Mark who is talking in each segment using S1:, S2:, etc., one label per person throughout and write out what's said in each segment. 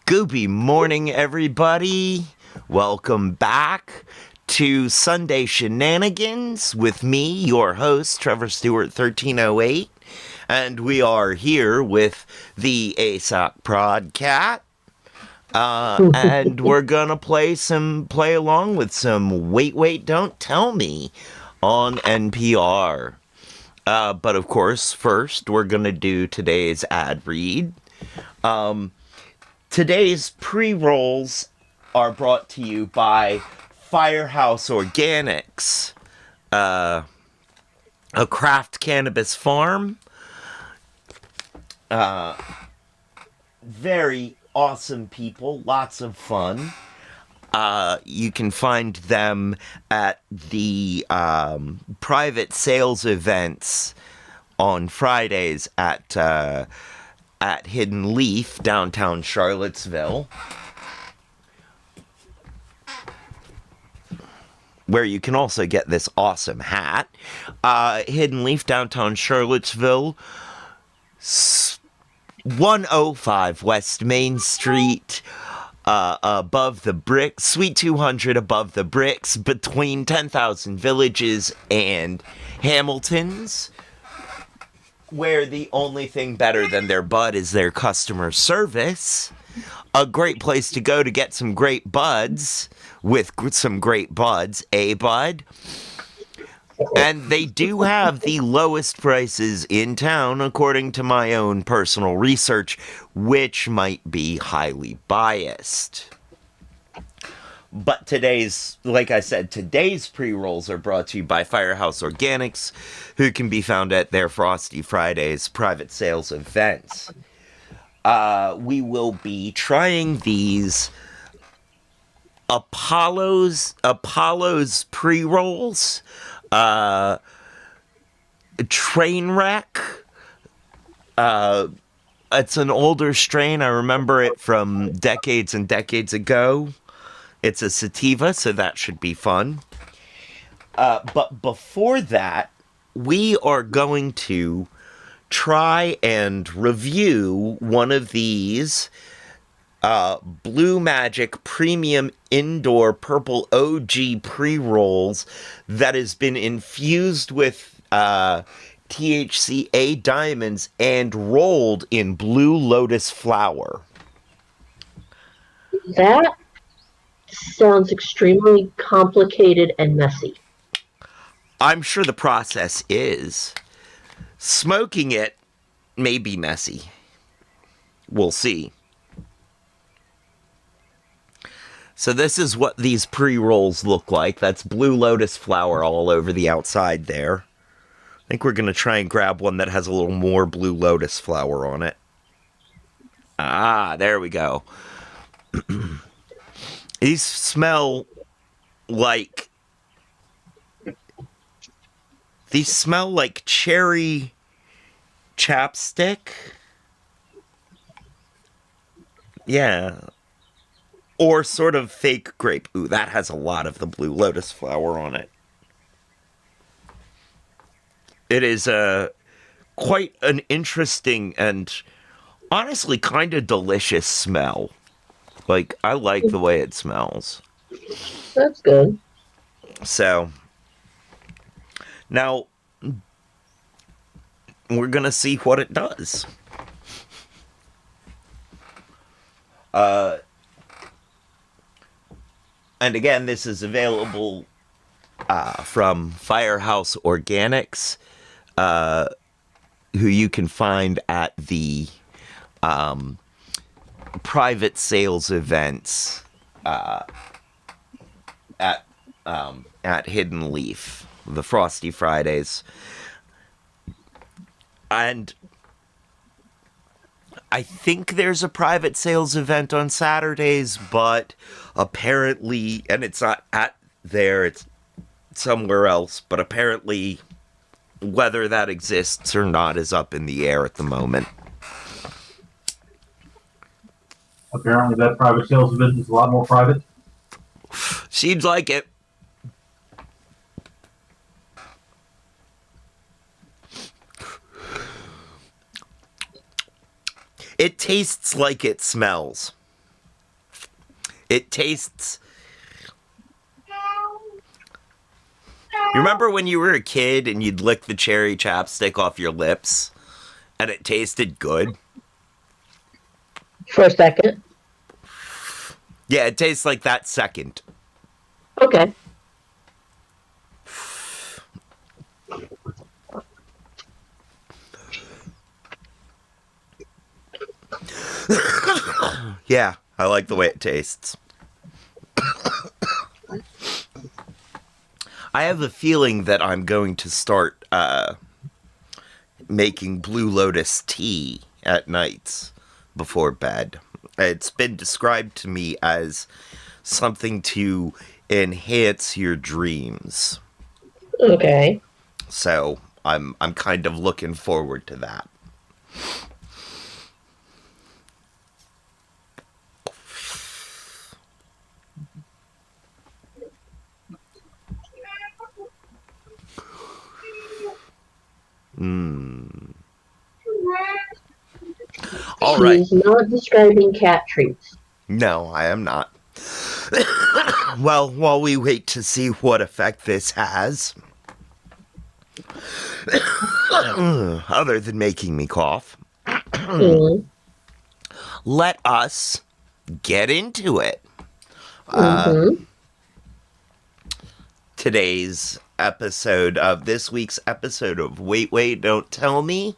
S1: Gooby morning, everybody. Welcome back to Sunday Shenanigans with me, your host, Trevor Stewart 1308. And we are here with the ASOC Prodcat. And we're gonna play along with some Wait, Wait, Don't Tell Me on NPR. But of course, first, we're gonna do today's ad read. Today's pre-rolls are brought to you by Firehouse Organics, a craft cannabis farm. Very awesome people, lots of fun. You can find them at the private sales events on Fridays at Hidden Leaf, downtown Charlottesville, where you can also get this awesome hat. Hidden Leaf, downtown Charlottesville, 105 West Main Street, above the bricks, Suite 200 above the bricks, between 10,000 Villages and Hamilton's, where the only thing better than their bud is their customer service. A great place to go to get some great buds with some great buds, a bud. And they do have the lowest prices in town, according to my own personal research, which might be highly biased. But like I said, today's pre-rolls are brought to you by Firehouse Organics, who can be found at their Frosty Fridays private sales events. We will be trying these Apollo's pre-rolls, Trainwreck. It's an older strain. I remember it from decades and decades ago. It's a sativa, so that should be fun. But before that, we are going to try and review one of these Blue Magic Premium Indoor Purple OG pre-rolls that has been infused with THCA diamonds and rolled in Blue Lotus flower.
S2: That sounds extremely complicated and messy.
S1: I'm sure the process is. Smoking it may be messy. We'll see. So this is what these pre-rolls look like. That's Blue Lotus flower all over the outside there. I think we're going to try and grab one that has a little more Blue Lotus flower on it. Ah, there we go. These smell like cherry chapstick. Yeah. Or sort of fake grape. Ooh, that has a lot of the Blue Lotus flower on it. It is quite an interesting and honestly kind of delicious smell. Like, I like the way it smells.
S2: That's good.
S1: So, now, we're going to see what it does. And again, this is available from Firehouse Organics, who you can find at the private sales events at Hidden Leaf, the Frosty Fridays. And I think there's a private sales event on Saturdays, but apparently, and it's not at there, it's somewhere else, but apparently whether that exists or not is up in the air at the moment.
S3: Apparently that private sales event is a lot more private.
S1: Seems like it. It tastes like it smells. It tastes... You remember when you were a kid and you'd lick the cherry chapstick off your lips and it tasted good?
S2: For a second.
S1: Yeah, it tastes like that second.
S2: Okay.
S1: Yeah, I like the way it tastes. I have a feeling that I'm going to start making Blue Lotus tea at nights before bed. It's been described to me as something to enhance your dreams.
S2: Okay.
S1: So I'm kind of looking forward to that. All right.
S2: He's not describing cat treats.
S1: No, I am not. Well, while we wait to see what effect this has, other than making me cough,
S2: Mm.
S1: let us get into it.
S2: Mm-hmm.
S1: Today's episode of this week's episode of Wait, Wait, Don't Tell Me,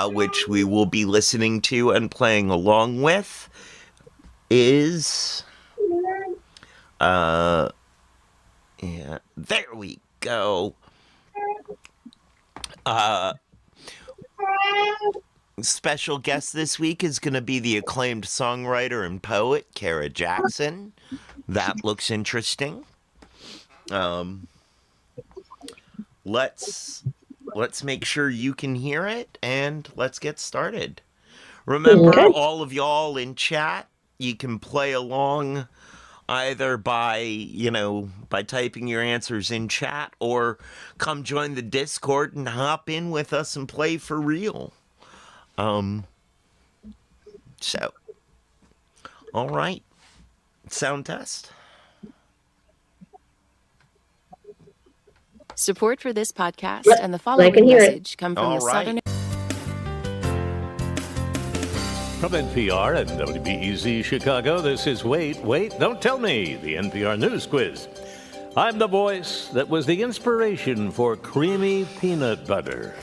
S1: which we will be listening to and playing along with, is yeah, there we go. Special guest this week is going to be the acclaimed songwriter and poet Kara Jackson. That looks interesting. Let's make sure you can hear it and let's get started. Remember,
S2: Okay.
S1: all of y'all in chat, you can play along either by typing your answers in chat or come join the Discord and hop in with us and play for real. So, all right. Sound test.
S4: Support for this podcast
S2: Yep,
S4: and the
S2: I
S4: following
S2: can hear it.
S4: message come from
S1: All
S4: the
S1: right.
S4: Southern.
S5: From NPR and WBEZ Chicago, this is Wait, Wait, Don't Tell Me, the NPR News Quiz. I'm the voice that was the inspiration for creamy peanut butter.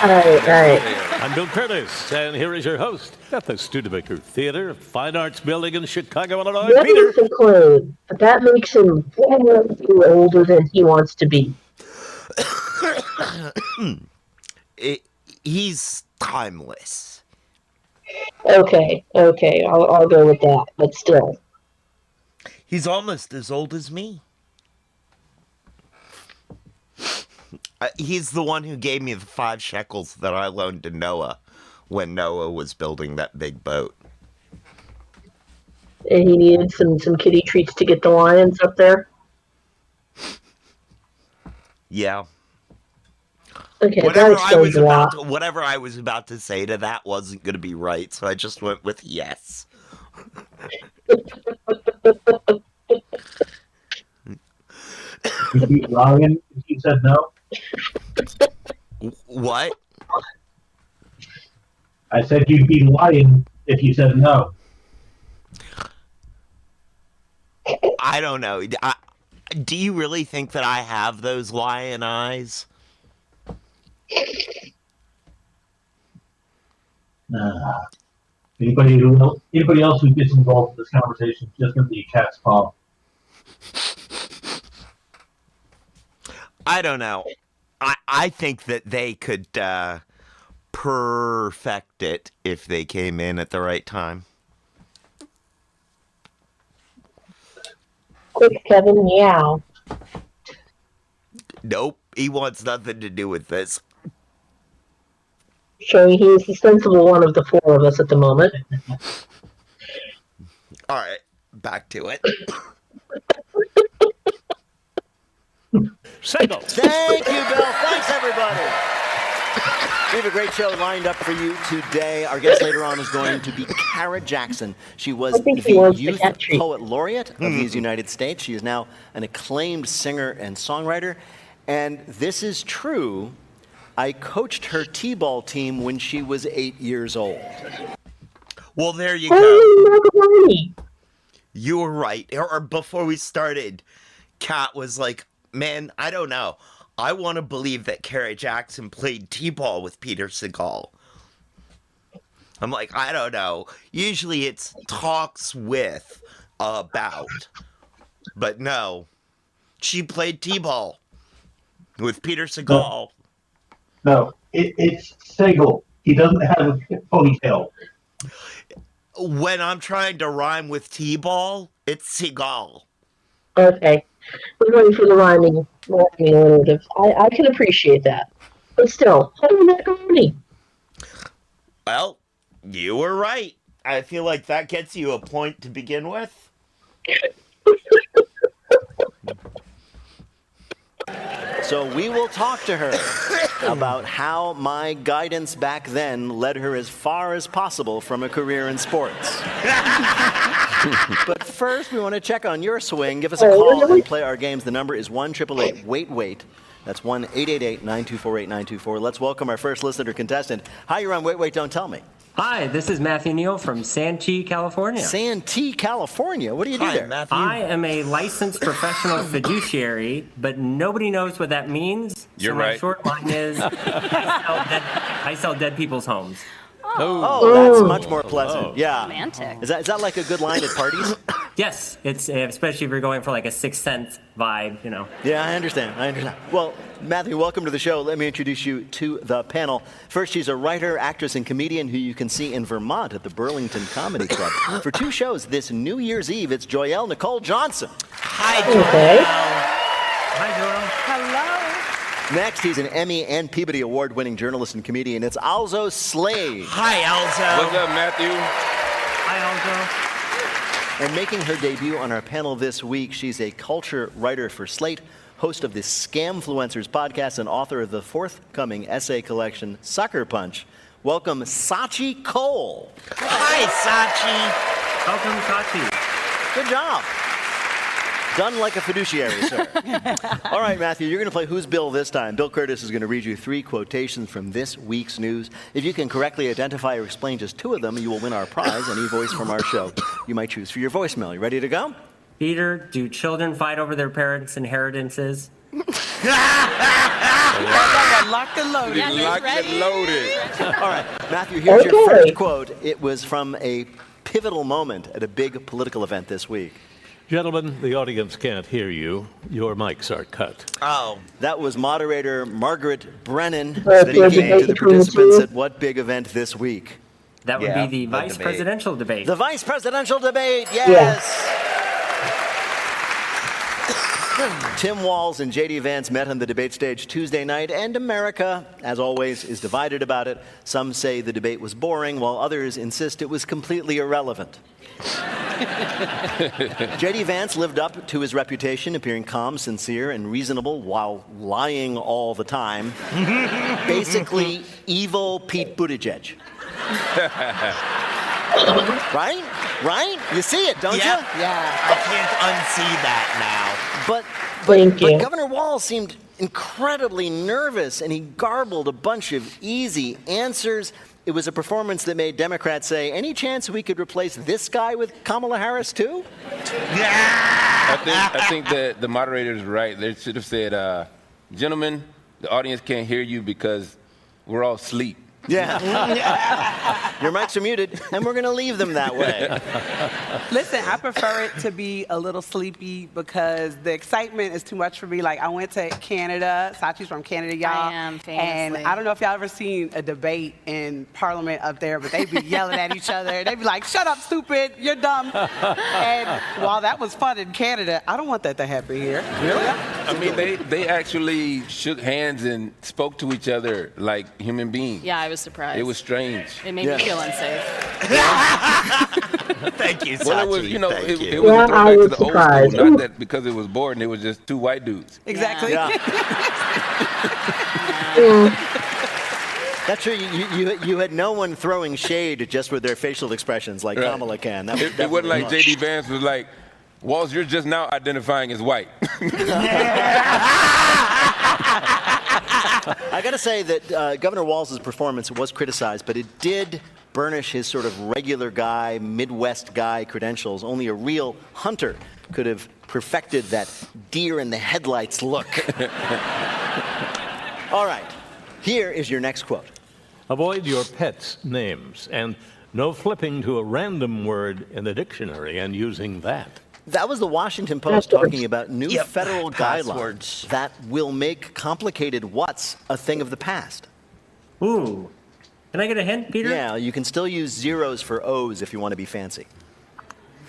S2: All right.
S5: I'm Bill Curtis, and here is your host at the Studebaker Theater, Fine Arts Building in Chicago, Illinois,
S2: That
S5: Peter.
S2: makes him clone, but that makes him way older than he wants to be.
S1: He's timeless.
S2: Okay. I'll go with that, but still.
S1: He's almost as old as me. He's the one who gave me the 5 shekels that I loaned to Noah when Noah was building that big boat.
S2: And he needed some kitty treats to get the lions up there.
S1: Yeah.
S2: Okay,
S1: Whatever
S2: that explains a lot.
S1: whatever I was about to say to that wasn't going to be right, so I just went with yes.
S3: You'd be lying if you said no.
S1: What?
S3: I said you'd be lying if you said no.
S1: I don't know. Do you really think that I have those lion eyes?
S3: Anybody else who gets involved in this conversation is just going to be a cat's paw.
S1: I don't know. I think that they could perfect it if they came in at the right time.
S2: Quick, Kevin, meow.
S1: Nope, he wants nothing to do with this.
S2: Showing he's the sensible one of the 4 of us at the moment.
S1: All right, back to it.
S5: Signal.
S6: Thank you, Bill. Thanks, everybody.
S4: We have a great show lined up for you today. Our guest later on is going to be Kara Jackson. She was the Youth Poet Laureate of these United States. She is now an acclaimed singer and songwriter. And this is true. I coached her t-ball team when she was 8 years old.
S1: Well, there you go. You were right. Or before we started, Kat was like, man, I don't know. I want to believe that Kara Jackson played t-ball with Peter Segal. I'm like, I don't know. Usually it's talks with, about. But no, she played t-ball with Peter Segal.
S3: No, it's Segal. He doesn't have a ponytail.
S1: When I'm trying to rhyme with t-ball, it's Segal.
S2: Okay. We're going for the rhyming alliterative. I can appreciate that. But still, Honey Macaroni.
S1: Well, you were right. I feel like that gets you a point to begin with.
S4: So we will talk to her about how my guidance back then led her as far as possible from a career in sports. But first, we want to check on your swing. Give us a call and play our games. The number is 1-888-WAIT-WAIT. That's 1-888-924-8924. Let's welcome our first listener contestant. Hi, you're on Wait, Wait, Don't Tell Me.
S6: Hi, this is Matthew Neal from Santee, California.
S4: Santee, California? What do you do there?
S1: Matthew.
S6: I am a licensed professional fiduciary, but nobody knows what that means.
S7: You're
S6: so
S7: right.
S6: My short line is I sell dead people's homes.
S4: Oh, that's much more pleasant. Yeah.
S8: Romantic.
S4: Is that like a good line at parties?
S6: Yes, it's especially if you're going for like a Sixth Sense vibe, you know.
S4: Yeah, I understand. Well, Matthew, welcome to the show. Let me introduce you to the panel. First, she's a writer, actress, and comedian who you can see in Vermont at the Burlington Comedy Club. For 2 shows this New Year's Eve, it's Joyelle Nicole Johnson.
S1: Hi, Joel.
S2: Okay.
S6: Hi, Joel.
S8: Hello.
S4: Next, he's an Emmy and Peabody Award-winning journalist and comedian. It's Alzo Slade.
S1: Hi, Elzo.
S7: What's up, Matthew?
S6: Hi, Aljo.
S4: And making her debut on our panel this week, she's a culture writer for Slate, host of the Scamfluencers podcast, and author of the forthcoming essay collection, Sucker Punch. Welcome, Sachi Cole.
S1: Hi, Sachi.
S6: Welcome, Sachi.
S4: Good job. Done like a fiduciary, sir. All right, Matthew, you're going to play Who's Bill this time. Bill Curtis is going to read you 3 quotations from this week's news. If you can correctly identify or explain just 2 of them, you will win our prize, any voice from our show you might choose for your voicemail. You ready to go?
S6: Peter, do children fight over their parents' inheritances?
S8: Locked and loaded.
S7: Yeah, locked and loaded.
S4: All right, Matthew, here's your first quote. It was from a pivotal moment at a big political event this week.
S5: Gentlemen, the audience can't hear you. Your mics are cut.
S1: Oh.
S4: That was moderator Margaret Brennan speaking to the participants at what big event this week?
S6: That would be the vice presidential debate.
S4: The vice presidential debate, yes! Tim Walz and J.D. Vance met on the debate stage Tuesday night, and America, as always, is divided about it. Some say the debate was boring, while others insist it was completely irrelevant. J.D. Vance lived up to his reputation, appearing calm, sincere, and reasonable while lying all the time. Basically, evil Pete Buttigieg. Right? Right? You see it, don't you?
S1: Yeah. I can't unsee that now.
S4: But Governor Walz seemed incredibly nervous, and he garbled a bunch of easy answers. It was a performance that made Democrats say, any chance we could replace this guy with Kamala Harris, too?
S7: I think that the moderator's right. They should have said, gentlemen, the audience can't hear you because we're all asleep.
S4: Yeah. Your mics are muted, and we're going to leave them that way.
S8: Listen, I prefer it to be a little sleepy because the excitement is too much for me. Like, I went to Canada. Sachi's from Canada, y'all.
S9: I am, famously.
S8: And I don't know if y'all ever seen a debate in Parliament up there, but they be yelling at each other. They be like, shut up, stupid. You're dumb. And while that was fun in Canada, I don't want that to happen here.
S4: Really?
S7: I mean, they actually shook hands and spoke to each other like human beings.
S9: Yeah, I was surprised.
S7: It was strange.
S9: It made me feel unsafe.
S1: Thank you, Sachi.
S7: Well, it was, it was
S2: Yeah,
S7: a throwback to the old
S2: surprised.
S7: school, not that because it was boring, it was just 2 white dudes.
S8: Exactly.
S4: Yeah. That's true. You had no one throwing shade just with their facial expressions like
S7: Right.
S4: Kamala can. That
S7: It wasn't like
S4: was.
S7: J.D. Vance was like, Walls, you're just now identifying as white.
S4: I got to say that Governor Walz's performance was criticized, but it did burnish his sort of regular guy, Midwest guy credentials. Only a real hunter could have perfected that deer in the headlights look. All right, here is your next quote.
S5: Avoid your pets' names and no flipping to a random word in the dictionary and using that.
S4: That was the Washington Post
S2: Passwords.
S4: talking about new federal
S1: Passwords.
S4: guidelines that will make complicated what's a thing of the past.
S6: Ooh. Can I get a hint, Peter?
S4: Yeah, you can still use zeros for O's if you want to be fancy.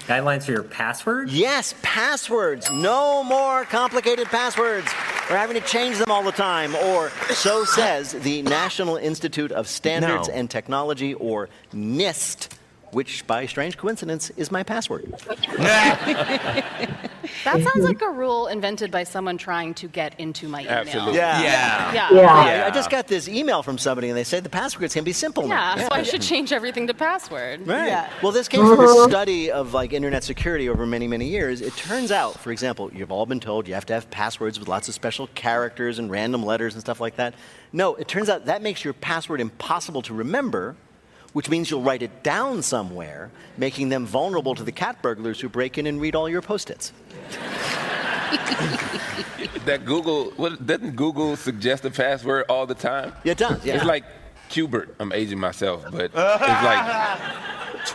S6: Guidelines for your password?
S4: Yes, passwords. No more complicated passwords. We're having to change them all the time. Or so says the National Institute of Standards
S1: No.
S4: and Technology, or NIST, which by strange coincidence is my password.
S9: That sounds like a rule invented by someone trying to get into my email.
S7: Absolutely.
S1: Yeah.
S9: Yeah.
S2: Yeah.
S4: I just got this email from somebody, and they said the passwords can be simple now.
S9: Yeah, so I should change everything to password.
S4: Right.
S8: Yeah.
S4: Well, this came from a study of like internet security over many, many years. It turns out, for example, you've all been told you have to have passwords with lots of special characters and random letters and stuff like that. No, it turns out that makes your password impossible to remember, which means you'll write it down somewhere, making them vulnerable to the cat burglars who break in and read all your post-its.
S7: That doesn't Google suggest a password all the time?
S4: Yeah, it does. Yeah.
S7: It's like Qbert. I'm aging myself, but it's like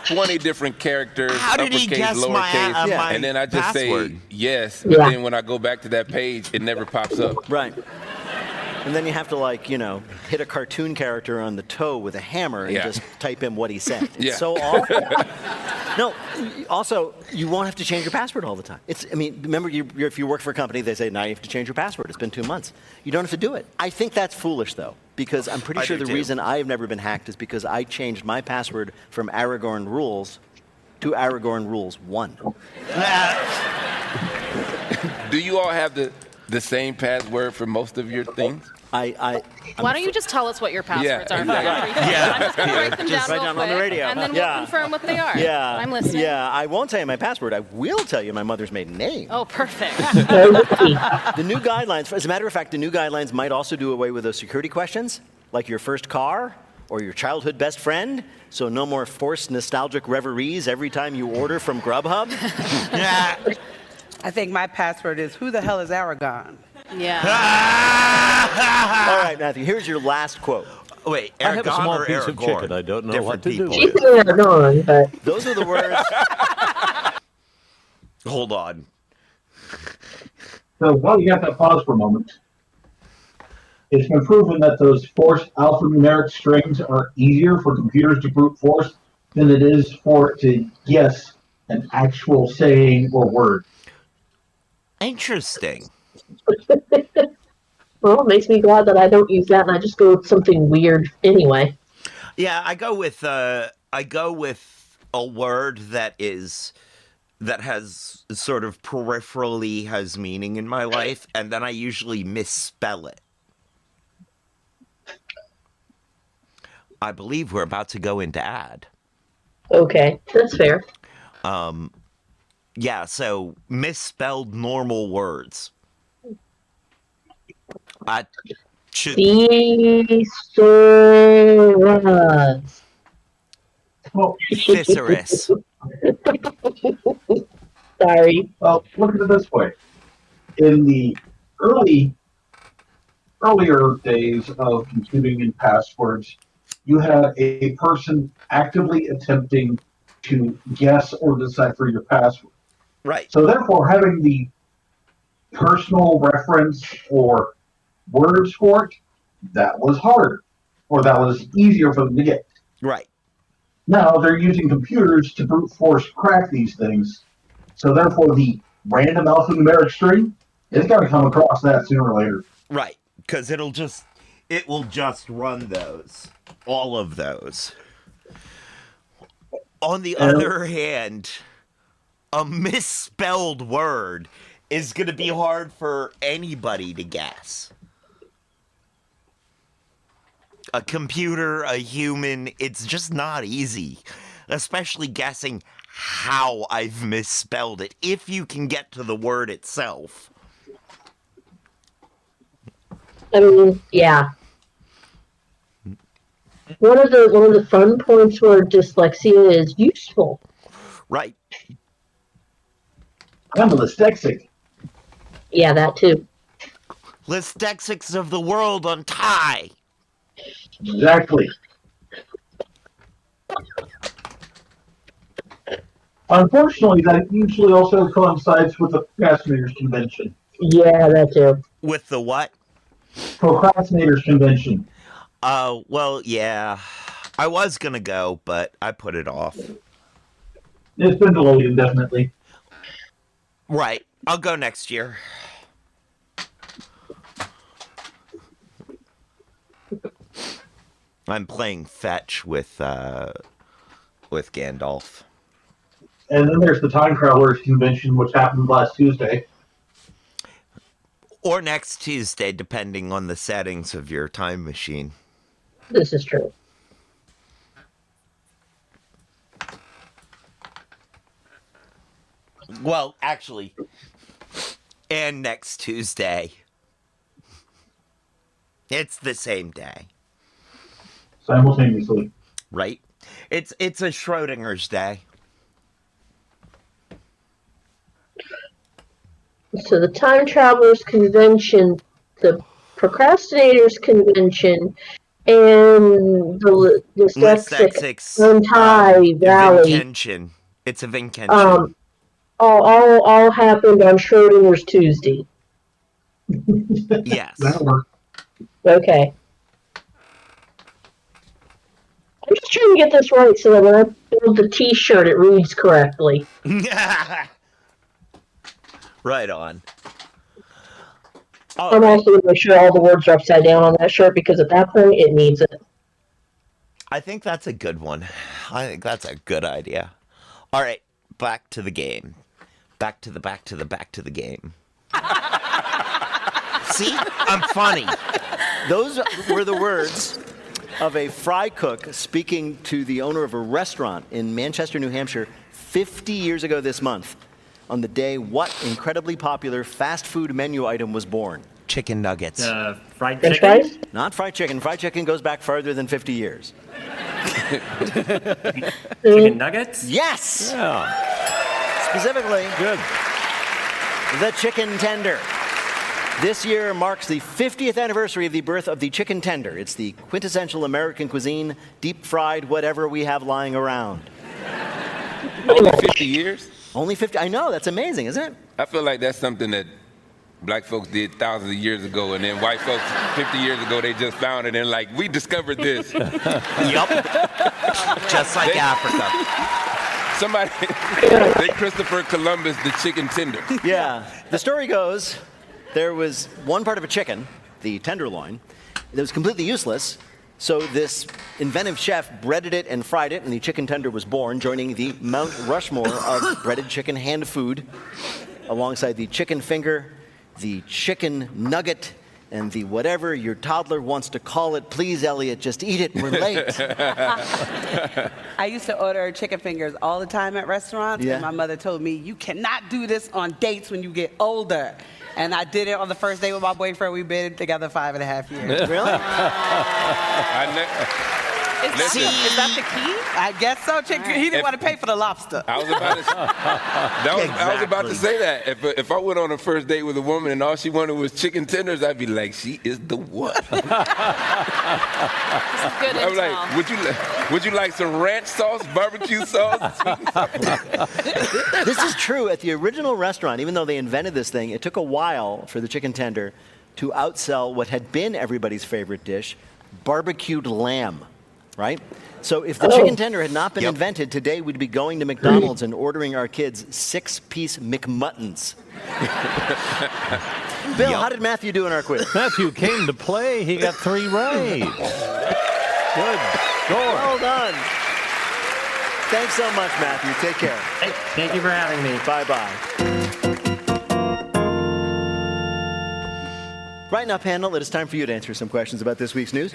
S7: 20 different characters,
S1: How did he
S7: uppercase,
S1: guess my,
S7: lowercase,
S1: my
S7: and then I just
S1: password?
S7: say yes, but
S2: Yeah.
S7: then when I go back to that page, it never pops up.
S4: Right. And then you have to, like, hit a cartoon character on the toe with a hammer and
S7: Yeah.
S4: just type in what he said. It's
S7: Yeah.
S4: so awful. No, also, you won't have to change your password all the time. Remember, if you work for a company, they say, now you have to change your password. It's been 2 months. You don't have to do it. I think that's foolish, though, because I'm pretty
S1: I
S4: sure
S1: do
S4: the
S1: too.
S4: reason I've never been hacked is because I changed my password from Aragorn Rules to Aragorn Rules 1.
S7: Do you all have the same password for most of your things?
S4: I'm
S9: Why don't you just tell us what your passwords are?
S7: exactly.
S9: I'm just going to write them down
S4: write
S9: real
S4: down on the
S9: quick,
S4: radio.
S9: and then
S4: Yeah.
S9: we'll confirm what they are.
S4: Yeah.
S9: I'm listening.
S4: Yeah, I won't tell you my password. I will tell you my mother's maiden name.
S9: Oh, perfect.
S4: The new guidelines, as a matter of fact, the new guidelines might also do away with those security questions, like your first car or your childhood best friend. So no more forced nostalgic reveries every time you order from Grubhub.
S8: I think my password is, who the hell is Aragon?
S9: Yeah.
S4: All right, Matthew, here's your last quote.
S1: Wait,
S5: I have a
S1: Aragon
S5: small
S1: or
S5: piece of
S1: Aragorn?
S5: chicken. I don't know what to do
S1: Different
S5: with
S1: people.
S5: it.
S2: Keep it on, but
S4: Those are the words.
S1: Hold on.
S3: So while you got that pause for a moment, it's been proven that those forced alphanumeric strings are easier for computers to brute force than it is for it to guess an actual saying or word.
S1: Interesting.
S2: well, it makes me glad that I don't use that and I just go with something weird anyway.
S1: Yeah, I go with a word that has sort of peripherally has meaning in my life, and then I usually misspell it. I believe we're about to go into ad.
S2: Okay, that's fair.
S1: Yeah, so misspelled normal words. I should
S2: Thesaurus.
S3: Well,
S1: thesaurus.
S2: Sorry.
S3: well, look at it this way. In the earlier days of computing and passwords, you had a person actively attempting to guess or decipher your password.
S1: Right.
S3: So therefore, having the personal reference or words for it, that was harder, or that was easier for them to get.
S1: Right.
S3: Now they're using computers to brute force crack these things. So therefore, the random alphanumeric string is going to come across that sooner or later.
S1: Right. Because it will just run those. All of those. On the other hand, a misspelled word is going to be hard for anybody to guess. a computer, a human, it's just not easy. Especially guessing how I've misspelled it, if you can get to the word itself.
S2: I mean, yeah. One of the fun points where dyslexia is useful.
S1: Right.
S3: I'm a dyslexic.
S2: Yeah, that too.
S1: Listexics of the world on tie.
S3: Exactly. Unfortunately, that usually also coincides with the procrastinators convention.
S2: Yeah, that too.
S1: With the what?
S3: Procrastinators convention.
S1: Well, yeah. I was gonna go, but I put it off.
S3: It's been delayed indefinitely.
S1: Right. I'll go next year. I'm playing fetch with Gandalf.
S3: And then there's the Time Travelers convention, which happened last Tuesday.
S1: Or next Tuesday, depending on the settings of your time machine.
S2: This is true.
S1: Well, actually, and next Tuesday. It's the same day.
S3: Simultaneously.
S1: Right? It's a Schrodinger's day.
S2: So the Time Travelers Convention, the Procrastinators Convention, and the
S1: Dyslexics,
S2: Untie Valley.
S1: Vincention. It's a Vincention.
S2: All happened on Schrodinger's Tuesday.
S1: Yes.
S3: That'll work.
S2: Okay. I'm just trying to get this right so that when I build the T-shirt, it reads correctly.
S1: Right on.
S2: I'm also going to make sure all the words are upside down on that shirt because at that point, it needs it.
S1: I think that's a good one. I think that's a good idea. All right, back to the game. Back to the game. See? I'm funny.
S4: Those were the words of a fry cook speaking to the owner of a restaurant in Manchester, New Hampshire, 50 years ago this month, on the day what incredibly popular fast food menu item was born?
S1: Chicken nuggets.
S6: Fried
S2: French
S6: chicken?
S2: fries?
S4: Not fried chicken. Fried chicken goes back farther than 50 years.
S6: Chicken nuggets?
S4: Yes!
S5: Yeah,
S4: Specifically,
S5: good.
S4: the chicken tender. This year marks the 50th anniversary of the birth of the chicken tender. It's the quintessential American cuisine, deep-fried whatever we have lying around.
S7: Only 50 years?
S4: Only 50. I know, that's amazing, isn't it?
S7: I feel like that's something that black folks did thousands of years ago, and then white folks 50 years ago, they just found it and like, we discovered this.
S1: Yup. Just like Africa.
S7: Somebody, they Christopher Columbus the chicken tender.
S4: Yeah. The story goes, there was one part of a chicken, the tenderloin, that was completely useless. So this inventive chef breaded it and fried it, and the chicken tender was born, joining the Mount Rushmore of breaded chicken hand food, alongside the chicken finger, the chicken nugget, and the whatever your toddler wants to call it. Please, Elliot, just eat it. We're late.
S8: I used to order chicken fingers all the time at restaurants,
S4: Yeah.
S8: and my mother told me, you cannot do this on dates when you get older. And I did it on the first date with my boyfriend. We've been together 5.5 years.
S4: Really?
S9: Is that the key?
S8: I guess so. He didn't want to pay for the lobster.
S7: I was about to say that. If I went on a first date with a woman and all she wanted was chicken tenders, I'd be like, she is the one.
S9: This is good
S7: I'm
S9: intel.
S7: like, would you like some ranch sauce, barbecue sauce?
S4: This is true. At the original restaurant, even though they invented this thing, it took a while for the chicken tender to outsell what had been everybody's favorite dish, barbecued lamb, right? So if the chicken tender had not been invented, today we'd be going to McDonald's and ordering our kids 6-piece McMuttons. Bill, how did Matthew do in our quiz?
S5: Matthew came to play. He got 3 right. Good score.
S4: Well done. Thanks so much, Matthew. Take care.
S6: Thank you for having me.
S4: Bye-bye. Right now, panel, it is time for you to answer some questions about this week's news.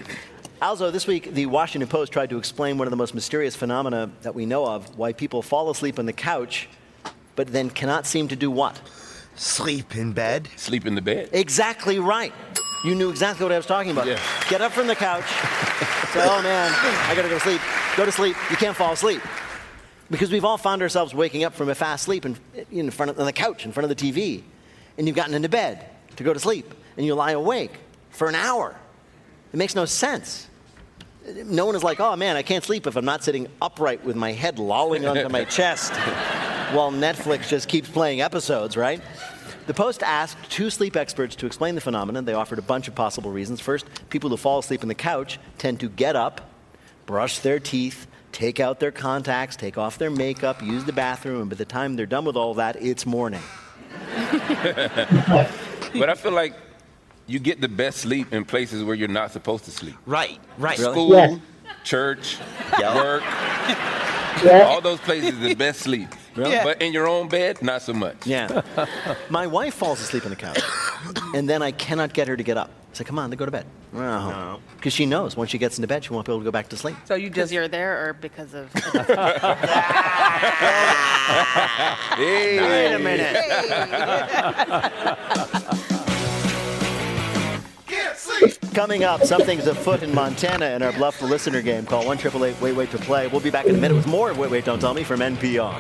S4: Alzo, this week, the Washington Post tried to explain one of the most mysterious phenomena that we know of, why people fall asleep on the couch, but then cannot seem to do what?
S1: Sleep in bed.
S7: Sleep in the bed.
S4: Exactly right. You knew exactly what I was talking about.
S7: Yeah.
S4: Get up from the couch. Say, oh man, I gotta go to sleep. Go to sleep. You can't fall asleep. Because we've all found ourselves waking up from a fast sleep in front of on the couch, in front of the TV. And you've gotten into bed to go to sleep. And you lie awake for an hour. It makes no sense. No one is like, oh man, I can't sleep if I'm not sitting upright with my head lolling onto my chest while Netflix just keeps playing episodes, right? The Post asked 2 sleep experts to explain the phenomenon. They offered a bunch of possible reasons. First, people who fall asleep on the couch tend to get up, brush their teeth, take out their contacts, take off their makeup, use the bathroom, and by the time they're done with all that, it's morning.
S7: But I feel like you get the best sleep in places where you're not supposed to sleep.
S1: Right.
S4: Really?
S7: School,
S2: Yes.
S7: church,
S1: Yeah.
S7: work,
S2: Yeah.
S7: all those places the best sleep.
S8: Yeah.
S7: But in your own bed, not so much.
S4: Yeah. My wife falls asleep on the couch, and then I cannot get her to get up. I say, come on, go to bed. Because she knows once she gets into bed, she won't be able to go back to sleep.
S8: So you
S9: Because
S8: just
S9: you're there or because of...
S7: Hey.
S4: Wait a minute. Coming up, something's afoot in Montana in our Bluff the Listener game. Call 1-888-WAIT-WAIT to play. We'll be back in a minute with more of Wait, Wait, Don't Tell Me from NPR.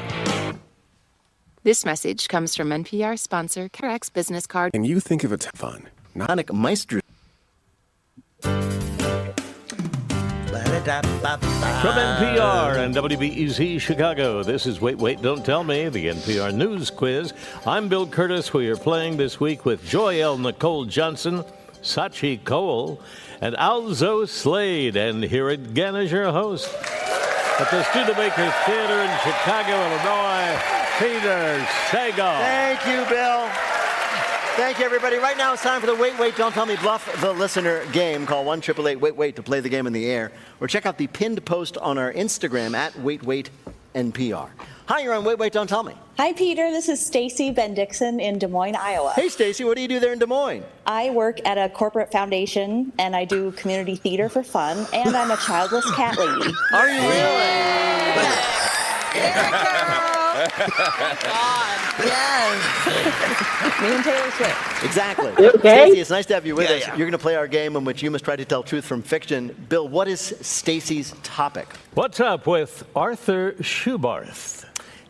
S10: This message comes from NPR sponsor CareX Business Card.
S11: And you think of it fun.
S4: Hanik Meister.
S5: From NPR and WBEZ Chicago, this is Wait, Wait, Don't Tell Me, the NPR News Quiz. I'm Bill Curtis. We are playing this week with Joy L. Nicole Johnson, Sachi Cole, and Alzo Slade. And here again is your host at the Studebaker Theater in Chicago, Illinois, Peter Sagal.
S4: Thank you, Bill. Thank you, everybody. Right now it's time for the Wait, Wait, Don't Tell Me Bluff the Listener game. Call 1-888-WAIT-WAIT to play the game in the air. Or check out the pinned post on our Instagram at WaitWaitNPR. Hi, you're on Wait, Wait, Don't Tell Me.
S12: Hi, Peter. This is Stacy Bendixson in Des Moines, Iowa.
S4: Hey, Stacy, what do you do there in Des Moines?
S12: I work at a corporate foundation, and I do community theater for fun, and I'm a childless cat lady.
S4: Are you really?
S12: Me and Taylor Swift.
S4: Exactly.
S2: You okay?
S4: Stacy, it's nice to have you with
S1: Yeah,
S4: us.
S1: yeah.
S4: You're going to play our game in which you must try to tell truth from fiction. Bill, what is Stacy's topic?
S5: What's up with Arthur Schubarth?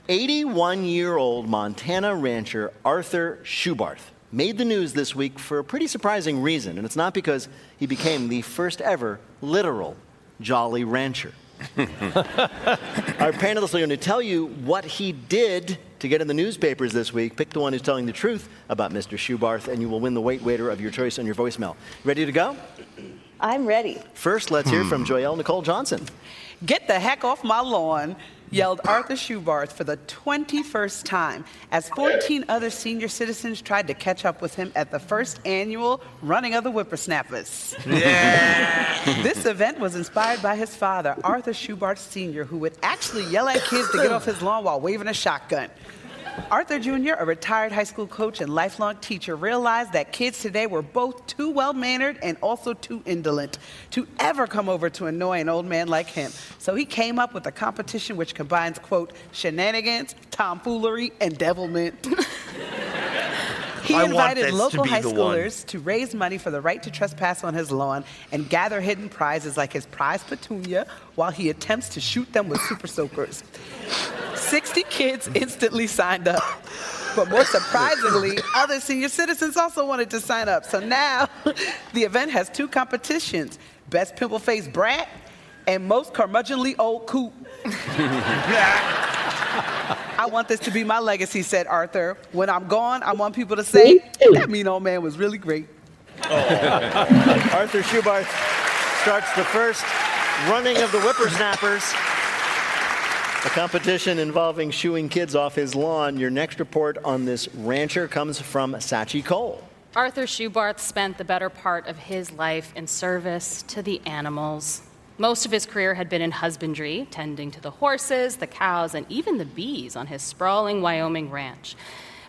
S4: 81-year-old Montana rancher Arthur Schubarth made the news this week for a pretty surprising reason, and it's not because he became the first ever literal Jolly Rancher. Our panelists are going to tell you what he did to get in the newspapers this week. Pick the one who's telling the truth about Mr. Schubarth, and you will win the Wait Waiter of your choice on your voicemail. Ready to go?
S12: I'm ready.
S4: First, let's hear from Joyelle Nicole Johnson.
S8: get the heck off my lawn, yelled Arthur Schubarth for the 21st time as 14 other senior citizens tried to catch up with him at the first annual Running of the Whippersnappers.
S1: Yeah.
S8: This event was inspired by his father, Arthur Schubarth Sr., who would actually yell at kids to get off his lawn while waving a shotgun. Arthur Jr., a retired high school coach and lifelong teacher, realized that kids today were both too well-mannered and also too indolent to ever come over to annoy an old man like him. So he came up with a competition which combines, quote, shenanigans, tomfoolery, and devilment. He
S1: I want
S8: invited
S1: this
S8: local
S1: to be
S8: high
S1: the one.
S8: schoolers to raise money for the right to trespass on his lawn and gather hidden prizes like his prize petunia while he attempts to shoot them with super soakers. 60 kids instantly signed up. But more surprisingly, other senior citizens also wanted to sign up. So now the event has two competitions, Best Pimple-Faced Brat and Most Curmudgeonly Old Coot. I want this to be my legacy, said Arthur. When I'm gone, I want people to say, that mean old man was really great.
S4: Arthur Schubarth starts the first running of the Whippersnappers, a competition involving shooing kids off his lawn. Your next report on this rancher comes from Sachi Cole.
S9: Arthur Schubarth spent the better part of his life in service to the animals. Most of his career had been in husbandry, tending to the horses, the cows, and even the bees on his sprawling Wyoming ranch.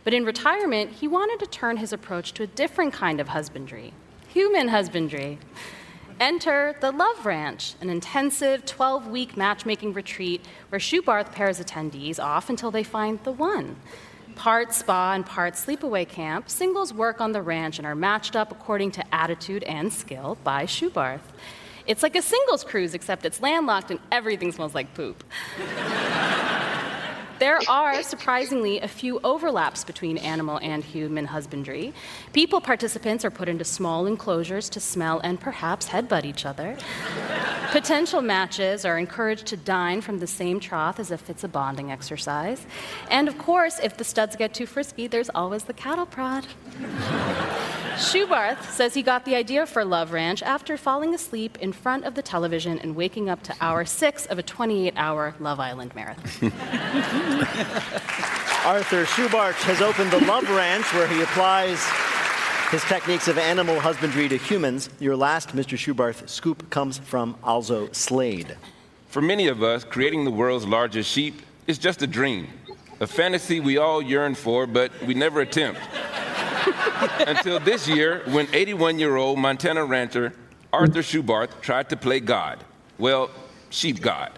S9: But in retirement, he wanted to turn his approach to a different kind of husbandry, human husbandry. Enter the Love Ranch, an intensive 12-week matchmaking retreat where Shoebarth pairs attendees off until they find the one. Part spa and part sleepaway camp, singles work on the ranch and are matched up according to attitude and skill by Shoebarth. It's like a singles cruise, except it's landlocked and everything smells like poop. There are, surprisingly, a few overlaps between animal and human husbandry. People participants are put into small enclosures to smell and perhaps headbutt each other. Potential matches are encouraged to dine from the same trough as if it's a bonding exercise. And of course, if the studs get too frisky, there's always the cattle prod. Shoebarth says he got the idea for Love Ranch after falling asleep in front of the television and waking up to hour 6 of a 28-hour Love Island marathon.
S4: Arthur Shoebarth has opened the Love Ranch, where he applies his techniques of animal husbandry to humans. Your last Mr. Shoebarth scoop comes from Alzo Slade.
S7: For many of us, creating the world's largest sheep is just a dream, a fantasy we all yearn for, but we never attempt. Until this year, when 81-year-old Montana rancher Arthur Shoebarth tried to play God. Well, sheep God.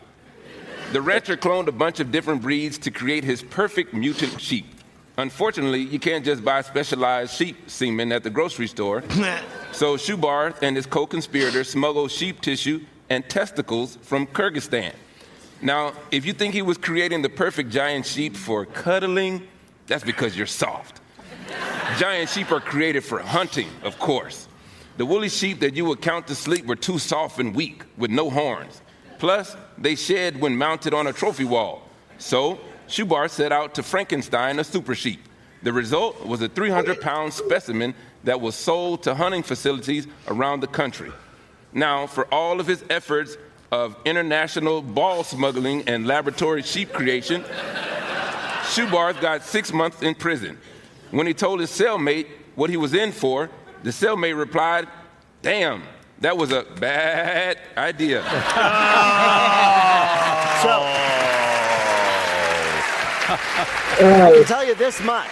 S7: The rancher cloned a bunch of different breeds to create his perfect mutant sheep. Unfortunately, you can't just buy specialized sheep semen at the grocery store. So Shoebarth and his co-conspirators smuggled sheep tissue and testicles from Kyrgyzstan. Now, if you think he was creating the perfect giant sheep for cuddling, that's because you're soft. Giant sheep are created for hunting, of course. The woolly sheep that you would count to sleep were too soft and weak, with no horns. Plus, they shed when mounted on a trophy wall. So, Shoebarth set out to Frankenstein a super sheep. The result was a 300-pound specimen that was sold to hunting facilities around the country. Now, for all of his efforts of international ball smuggling and laboratory sheep creation, Shoebarth got 6 months in prison. When he told his cellmate what he was in for, the cellmate replied, "Damn, that was a bad idea."
S4: So, I can tell you this much.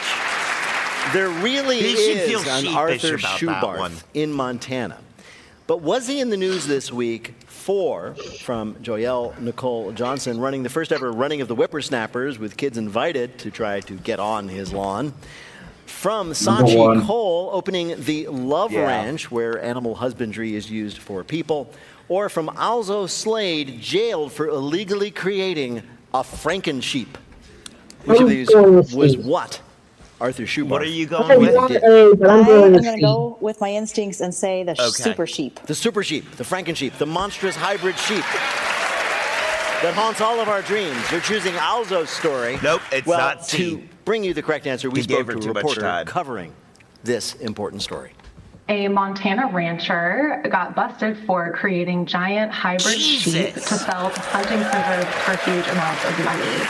S4: There really is an Arthur Shoebarth in Montana. But was he in the news this week for, from Joyelle Nicole Johnson, running the first ever running of the Whippersnappers with kids invited to try to get on his lawn? From Sachi Cole, opening the Love Ranch, where animal husbandry is used for people. Or from Alzo Slade, jailed for illegally creating a Frankensheep. Which of these was what Arthur Shoebarth?
S1: What are you going with?
S12: I'm going to go with my instincts and say the super sheep.
S4: The super sheep, the Frankensheep, the monstrous hybrid sheep that haunts all of our dreams. You're choosing Alzo's story.
S1: Nope, it's not C.
S4: To bring you the correct answer, we spoke to a
S1: too much
S4: reporter
S1: time.
S4: covering this important story.
S11: A Montana rancher got busted for creating giant hybrid sheep to sell to hunting centers for huge amounts of money.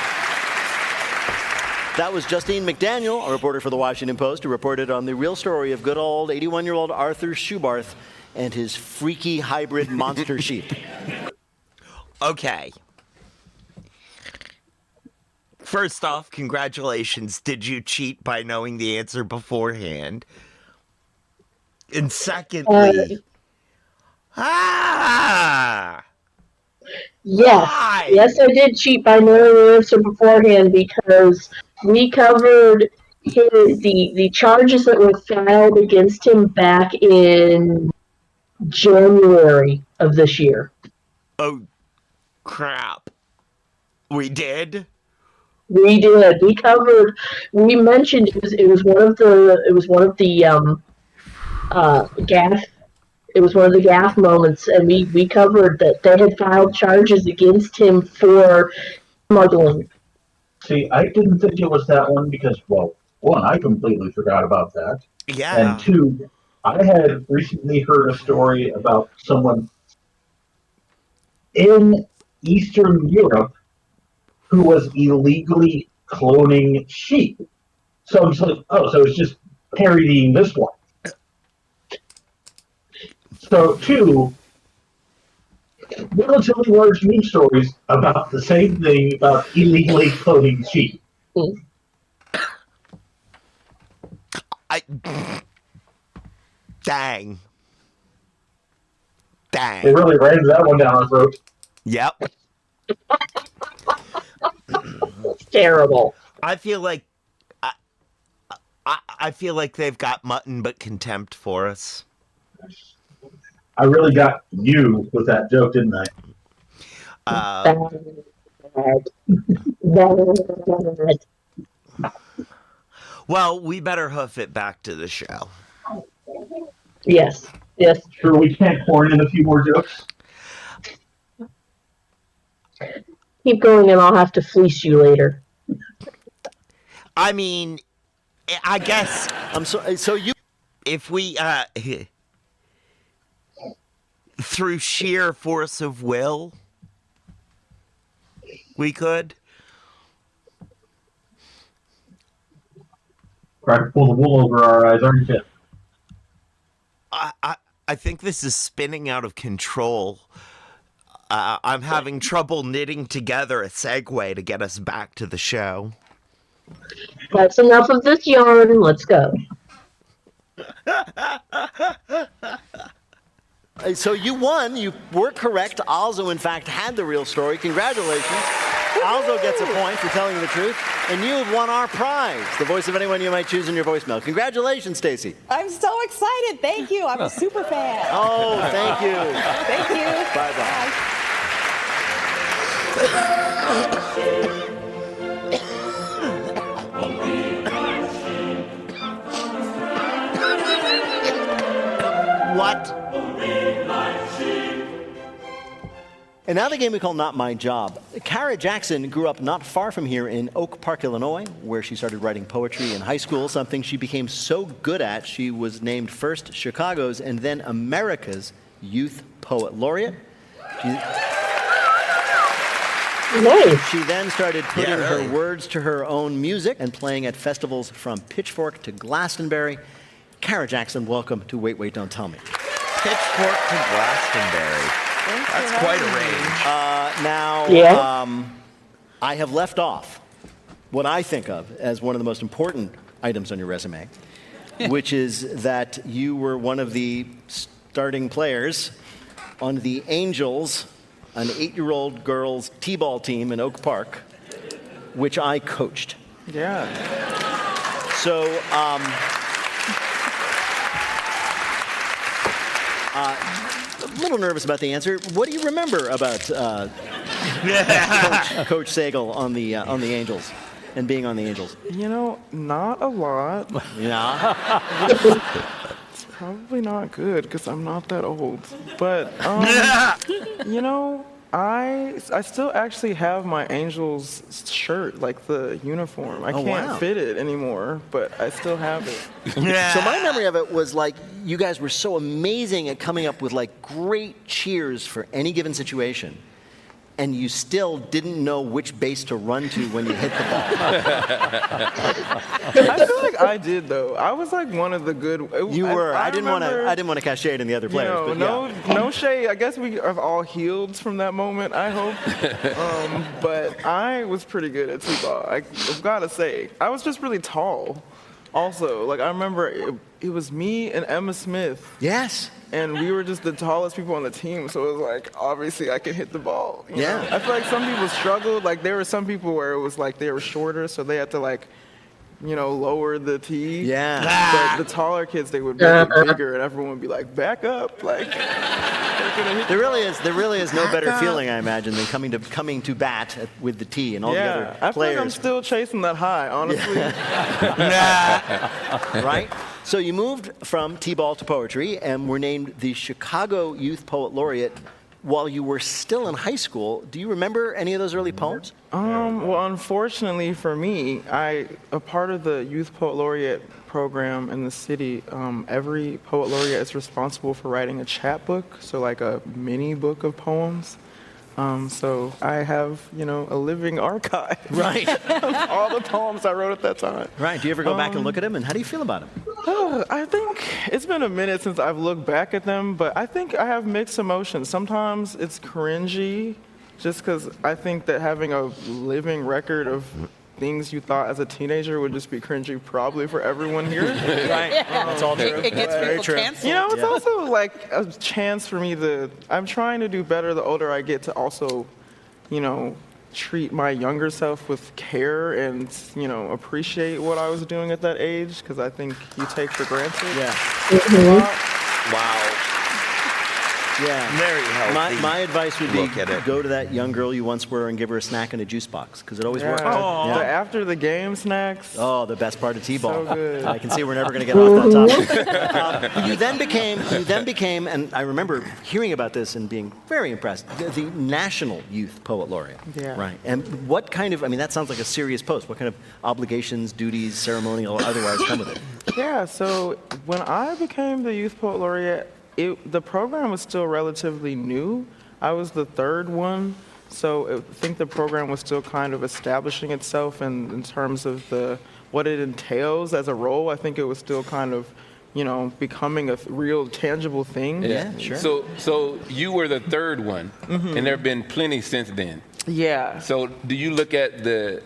S4: That was Justine McDaniel, a reporter for the Washington Post, who reported on the real story of good old 81-year-old Arthur Shoebarth and his freaky hybrid monster sheep.
S1: Okay. First off, congratulations. Did you cheat by knowing the answer beforehand? And secondly,
S2: Yes, I did cheat by knowing the answer beforehand because we covered the charges that were filed against him back in January of this year.
S1: Oh, crap. We did?
S2: We did. We mentioned it was one of the gaffe. It was one of the gaffe moments, and we covered that they had filed charges against him for smuggling.
S3: See, I didn't think it was that one because, well, one, I completely forgot about that.
S1: Yeah.
S3: And two, I had recently heard a story about someone in Eastern Europe who was illegally cloning sheep. So I'm just like, so it's just parodying this one. So two relatively large news stories about the same thing about illegally cloning sheep.
S1: Dang. Dang.
S3: It really rains that one down our throat.
S1: Yep.
S2: Terrible.
S1: I feel like I feel like they've got mutton but contempt for us.
S3: I really got you with that joke, didn't I?
S2: Bad.
S1: Well, we better hoof it back to the show.
S2: Yes. Yes.
S3: Sure, we can't pour in a few more jokes.
S2: Keep going, and I'll have to fleece you later.
S1: I mean, I guess
S4: So you,
S1: if we through sheer force of will, we could.
S3: Trying to pull the wool over our eyes, aren't you?
S1: I think this is spinning out of control. I'm having trouble knitting together a segue to get us back to the show.
S2: That's enough of this yarn. Let's go.
S4: So you won. You were correct. Alzo, in fact, had the real story. Congratulations. Alzo gets a point for telling the truth. And you have won our prize, the voice of anyone you might choose in your voicemail. Congratulations, Stacy.
S12: I'm so excited. Thank you. I'm a super fan.
S4: Oh, thank you.
S12: Thank you.
S4: Bye-bye.
S1: What?
S4: And now the game we call Not My Job. Kara Jackson grew up not far from here in Oak Park, Illinois, where she started writing poetry in high school, something she became so good at she was named first Chicago's and then America's Youth Poet Laureate. She then started putting her words to her own music and playing at festivals from Pitchfork to Glastonbury. Kara Jackson, welcome to Wait, Wait, Don't Tell Me.
S1: Pitchfork to Glastonbury. That's quite a range.
S4: I have left off what I think of as one of the most important items on your resume, which is that you were one of the starting players on the Angels, an 8-year-old girls' t-ball team in Oak Park, which I coached.
S13: Yeah.
S4: So, a little nervous about the answer. What do you remember about Coach Sagal on the Angels and being on the Angels?
S13: You know, not a lot.
S4: Yeah.
S13: It's probably not good because I'm not that old. But you know, I still actually have my Angels shirt, like the uniform. I can't fit it anymore, but I still have it.
S4: So my memory of it was like you guys were so amazing at coming up with like great cheers for any given situation, and you still didn't know which base to run to when you hit the ball.
S13: I feel like I did though. I was like one of the good.
S4: You were. I didn't want to cast shade in the other players.
S13: You know, no shade. I guess we have all healed from that moment. I hope. But I was pretty good at t-ball. I've got to say, I was just really tall. Also, like I remember it was me and Emma Smith.
S4: Yes.
S13: And we were just the tallest people on the team, so it was like, obviously I could hit the ball. You know?
S4: Yeah.
S13: I feel like some people struggled. Like there were some people where it was like they were shorter, so they had to like, you know, lower the tee.
S4: Yeah.
S13: But the taller kids, they would make it bigger, and everyone would be like, back up. Like,
S4: there really is no better feeling, I imagine, than coming to bat with the tee and all the other
S13: I feel
S4: players.
S13: like I'm still chasing that high, honestly.
S4: Right? So you moved from t-ball to poetry and were named the Chicago Youth Poet Laureate while you were still in high school. Do you remember any of those early poems?
S13: Well, unfortunately for me, a part of the Youth Poet Laureate program in the city, every poet laureate is responsible for writing a chapbook, so like a mini book of poems. So I have, you know, a living archive.
S4: Right.
S13: Of all the poems I wrote at that time.
S4: Right. Do you ever go back and look at them? And how do you feel about them?
S13: I think it's been a minute since I've looked back at them, but I think I have mixed emotions. Sometimes it's cringy, just because I think that having a living record of things you thought as a teenager would just be cringy probably for everyone here.
S6: Right. That's all true.
S8: It gets people canceled.
S13: You know, it's also like a chance for me I'm trying to do better the older I get to also, you know, treat my younger self with care and, you know, appreciate what I was doing at that age, because I think you take for granted.
S4: Yeah.
S1: Wow.
S4: Yeah.
S1: Very healthy.
S4: My advice would be
S1: Look at it.
S4: go to that young girl you once were and give her a snack and a juice box, because it always works.
S13: The after the game snacks.
S4: Oh, the best part of T-ball.
S13: So good.
S4: I can see we're never going to get off that topic. You then became, and I remember hearing about this and being very impressed, the National Youth Poet Laureate.
S13: Yeah.
S4: Right. And what kind of, I mean, that sounds like a serious post. What kind of obligations, duties, ceremonial, or otherwise come with it?
S13: Yeah, so when I became the Youth Poet Laureate, the program was still relatively new. I was the third one, so I think the program was still kind of establishing itself in terms of what it entails as a role. I think it was still kind of, you know, becoming a real tangible thing.
S4: Yeah, sure.
S7: So you were the third one, and there have been plenty since then.
S13: Yeah.
S7: So do you look at the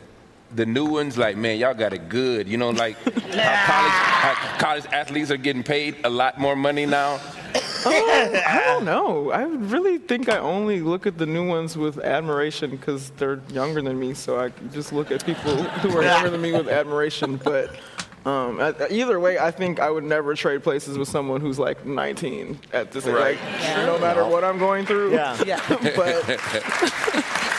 S7: new ones like, man, y'all got it good? You know, like how college athletes are getting paid a lot more money now.
S13: I don't know. I really think I only look at the new ones with admiration because they're younger than me. So I just look at people who are younger than me with admiration. But either way, I think I would never trade places with someone who's like 19 at this age.
S1: Right.
S13: Like, no matter what I'm going through.
S4: Yeah.
S13: But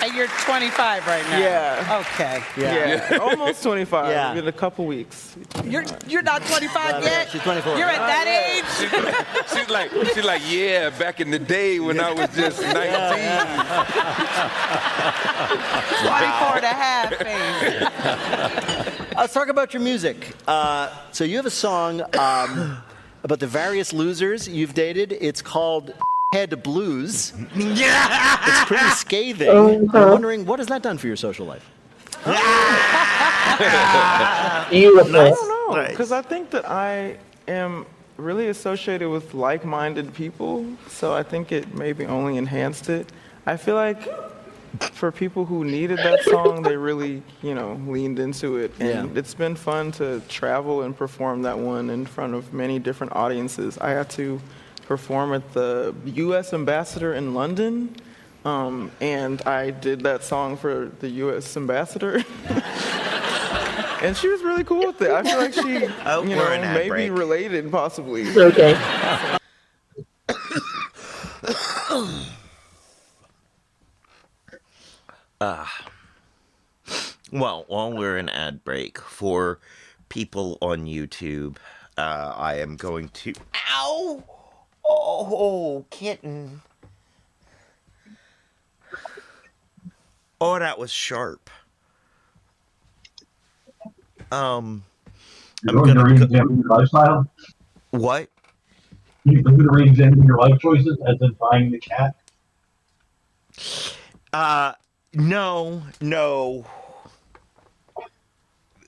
S8: And you're 25 right now.
S13: Yeah.
S8: Okay.
S13: yeah, almost 25
S4: Yeah.
S13: in a couple weeks.
S8: You're not 25 yet?
S4: She's 24.
S8: You're at that age?
S7: She's like, yeah, back in the day when I was just 19.
S8: 24 and a half, baby.
S4: Let's talk about your music. So you have a song about the various losers you've dated. It's called Head Blues. It's pretty scathing. I'm wondering, what has that done for your social life?
S2: Beautiful.
S13: I don't know, because I think that I am really associated with like-minded people, so I think it maybe only enhanced it. I feel like for people who needed that song, they really, you know, leaned into it. And it's been fun to travel and perform that one in front of many different audiences. I had to perform at the U.S. Ambassador in London, and I did that song for the U.S. Ambassador. And she was really cool with it. I feel like she, you know, maybe related, possibly.
S2: Okay.
S1: Well, while we're in ad break, for people on YouTube, I am going to... Ow! Oh, kitten. Oh, that was sharp.
S3: You're going to re-examine your lifestyle?
S1: What?
S3: You're going to re-examine your life choices as in buying the cat?
S1: No.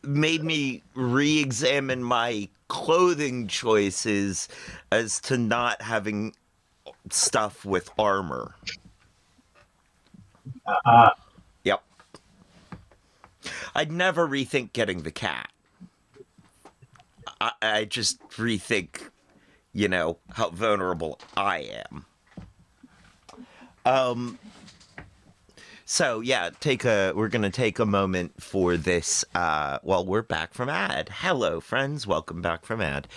S1: Made me re-examine my clothing choices as to not having stuff with armor. Yep. I'd never rethink getting the cat. I just rethink, you know, how vulnerable I am. So yeah, we're gonna take a moment for this. Well, we're back from ad. Hello, friends. Welcome back from ad.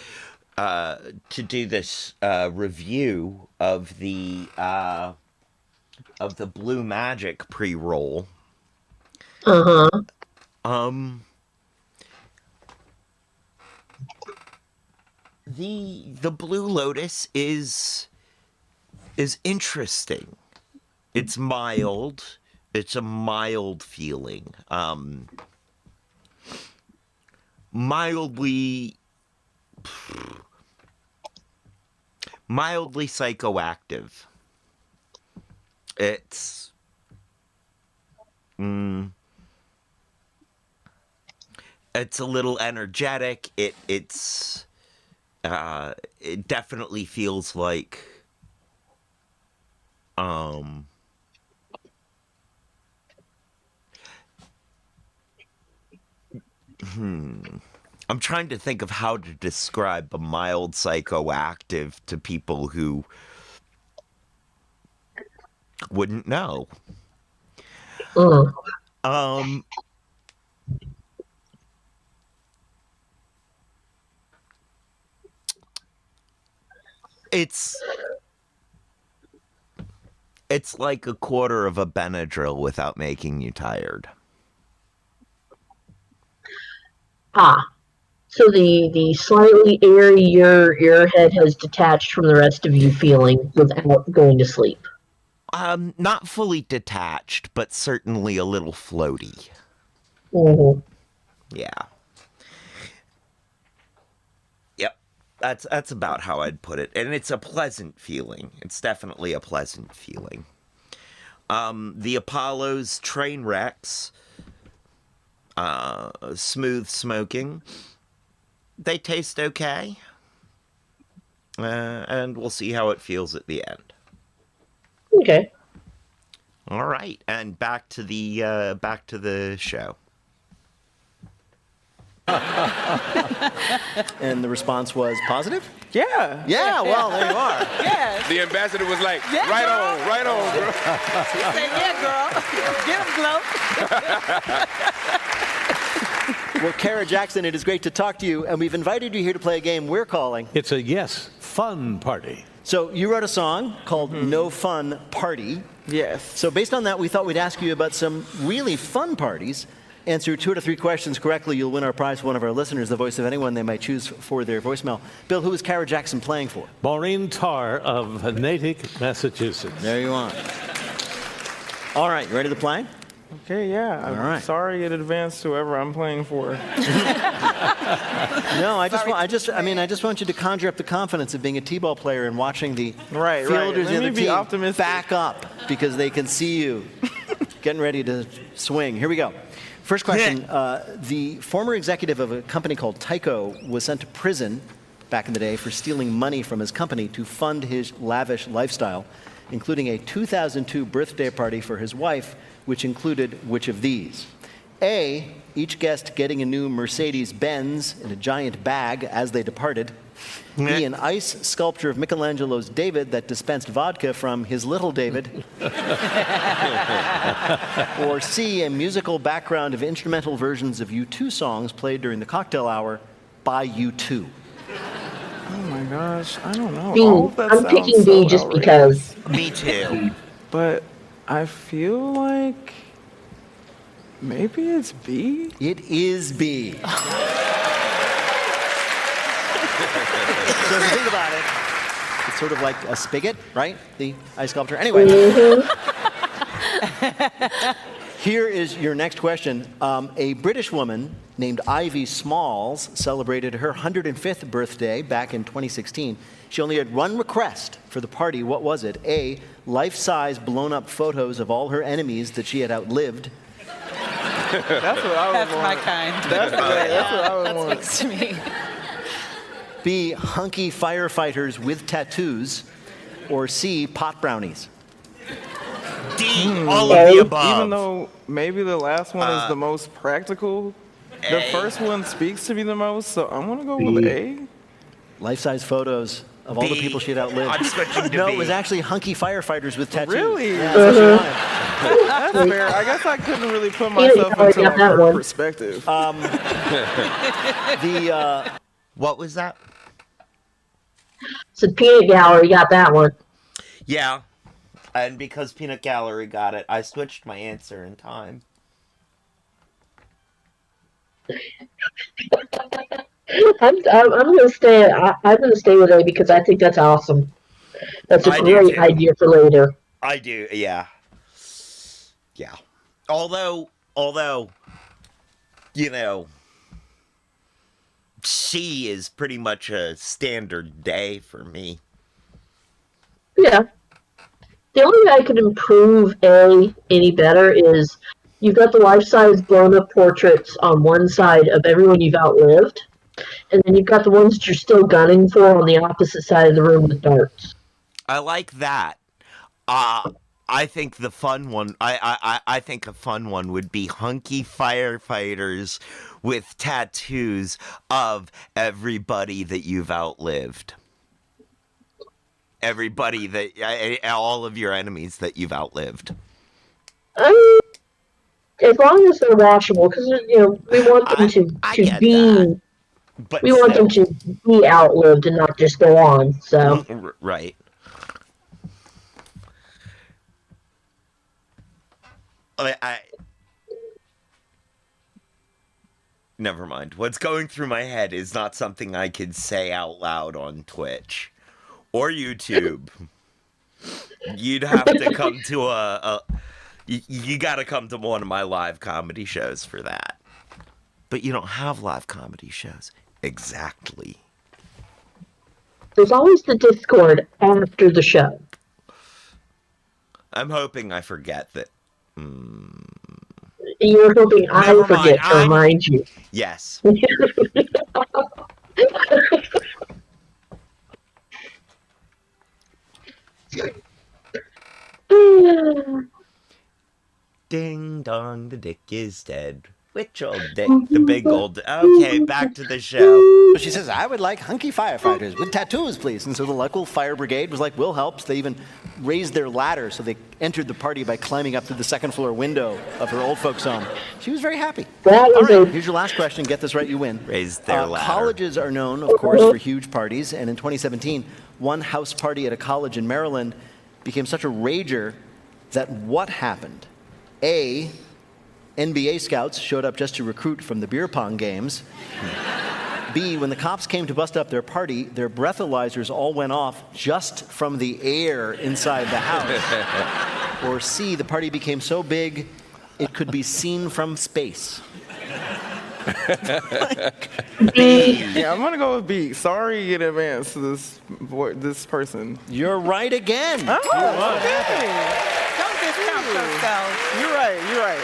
S1: To do this review of the Blue Magic pre-roll. The Blue Lotus is interesting. It's mild. It's a mild feeling. Mildly psychoactive. It's it's a little energetic. It definitely feels like um, I'm trying to think of how to describe a mild psychoactive to people who wouldn't know. It's like a quarter of a Benadryl without making you tired.
S2: So the slightly airy your head has detached from the rest of you feeling without going to sleep.
S1: Not fully detached, but certainly a little floaty.
S2: Mm-hmm.
S1: Yeah. Yep. That's about how I'd put it. And it's a pleasant feeling. It's definitely a pleasant feeling. The Apollo's train wrecks, smooth smoking, they taste okay. And we'll see how it feels at the end.
S2: Okay.
S1: All right, and back to the show.
S4: And the response was positive?
S13: Yeah.
S4: Yeah, well, there you are.
S8: Yes.
S7: The ambassador was like,
S8: Yeah,
S7: right
S8: girl.
S7: on, right on, girl.
S8: She said, yeah, girl. Get him, Glow.
S4: Well, Kara Jackson, it is great to talk to you, and we've invited you here to play a game we're calling.
S5: It's a yes fun party.
S4: So you wrote a song called No Fun Party.
S13: Yes.
S4: So based on that, we thought we'd ask you about some really fun parties. Answer 2 out of 3 questions correctly, you'll win our prize for one of our listeners, the voice of anyone they might choose for their voicemail. Bill, who is Kara Jackson playing for?
S5: Maureen Tarr of Natick, Massachusetts.
S4: There you are. All right, you ready to play?
S13: Okay, yeah. I'm
S4: All right.
S13: sorry in advance to whoever I'm playing for.
S4: No, I just want you to conjure up the confidence of being a T-ball player and watching the
S13: Right.
S4: fielders
S13: Let
S4: in
S13: me
S4: the
S13: be
S4: team
S13: optimistic.
S4: back up because they can see you getting ready to swing. Here we go. First question. The former executive of a company called Tyco was sent to prison back in the day for stealing money from his company to fund his lavish lifestyle, including a 2002 birthday party for his wife, which included which of these? A, each guest getting a new Mercedes-Benz in a giant bag as they departed. B, an ice sculpture of Michelangelo's David that dispensed vodka from his little David. Or C, a musical background of instrumental versions of U2 songs played during the cocktail hour by U2.
S13: Oh my gosh, I don't know.
S2: B.
S13: All of that
S2: I'm
S13: sounds
S2: picking
S13: so
S2: B just
S13: outrageous.
S2: because.
S1: Me too.
S13: But I feel like maybe it's B.
S4: It is B. So if you think about it, it's sort of like a spigot, right? The ice sculpture. Anyway. Here is your next question. A British woman named Ivy Smalls celebrated her 105th birthday back in 2016. She only had one request for the party. What was it? A, life-size blown-up photos of all her enemies that she had outlived.
S13: That's what I would
S8: That's
S13: want.
S8: my kind.
S13: That's what I would want.
S9: That speaks to me.
S4: B, hunky firefighters with tattoos. Or C, pot brownies.
S1: D, all of the above.
S13: Even though maybe the last one is the most practical, the first one speaks to me the most, so I'm gonna go with A.
S4: Life-size photos of all the
S1: B.
S4: people she had outlived.
S1: I'm switching to
S4: No,
S1: B.
S4: it was actually hunky firefighters with tattoos.
S13: Really?
S4: Yeah, that's what she wanted.
S13: That's fair. I guess I couldn't really put
S2: Yeah,
S13: myself
S2: I
S13: into
S2: got
S13: like,
S2: that
S13: her
S2: one.
S13: perspective.
S1: What was that?
S2: So Peanut Gallery got that one.
S1: Yeah. And because Peanut Gallery got it, I switched my answer in time.
S2: I'm gonna stay. I'm gonna stay with A because I think that's awesome. That's a
S1: I do
S2: great
S1: too.
S2: idea for later.
S1: I do, yeah. Yeah. Although, you know, C is pretty much a standard day for me.
S2: Yeah. The only way I could improve A any better is you've got the life-size blown-up portraits on one side of everyone you've outlived, and then you've got the ones that you're still gunning for on the opposite side of the room with darts.
S1: I like that. I think the fun one. I think a fun one would be hunky firefighters with tattoos of everybody that you've outlived. Everybody that all of your enemies that you've outlived.
S2: As long as they're watchable, because we want them to be.
S1: But
S2: we want them to be outlived and not just go on. So
S1: right. Never mind. What's going through my head is not something I could say out loud on Twitch or YouTube. You'd have to come to you got to come to one of my live comedy shows for that. But you don't have live comedy shows. Exactly.
S2: There's always the Discord after the show.
S1: I'm hoping I forget that.
S2: You're hoping I forget to remind you.
S1: Yes. Ding dong, the dick is dead. Which old dick? The big old. Okay, back to the show.
S4: She says, I would like hunky firefighters with tattoos, please. And so the local fire brigade was like, we'll help. So they even raised their ladder. So they entered the party by climbing up through the second floor window of her old folks' home. She was very happy. All right, here's your last question. Get this right, you win.
S1: Raised their ladder.
S4: Colleges are known, of course, for huge parties. And in 2017, one house party at a college in Maryland became such a rager that what happened? A, NBA scouts showed up just to recruit from the beer pong games. B, when the cops came to bust up their party, their breathalyzers all went off just from the air inside the house. Or C, the party became so big it could be seen from space.
S13: B. Yeah, I'm gonna go with B. Sorry in advance to this person.
S4: You're right again.
S13: Oh, okay.
S8: Don't discount yourself.
S13: You're right.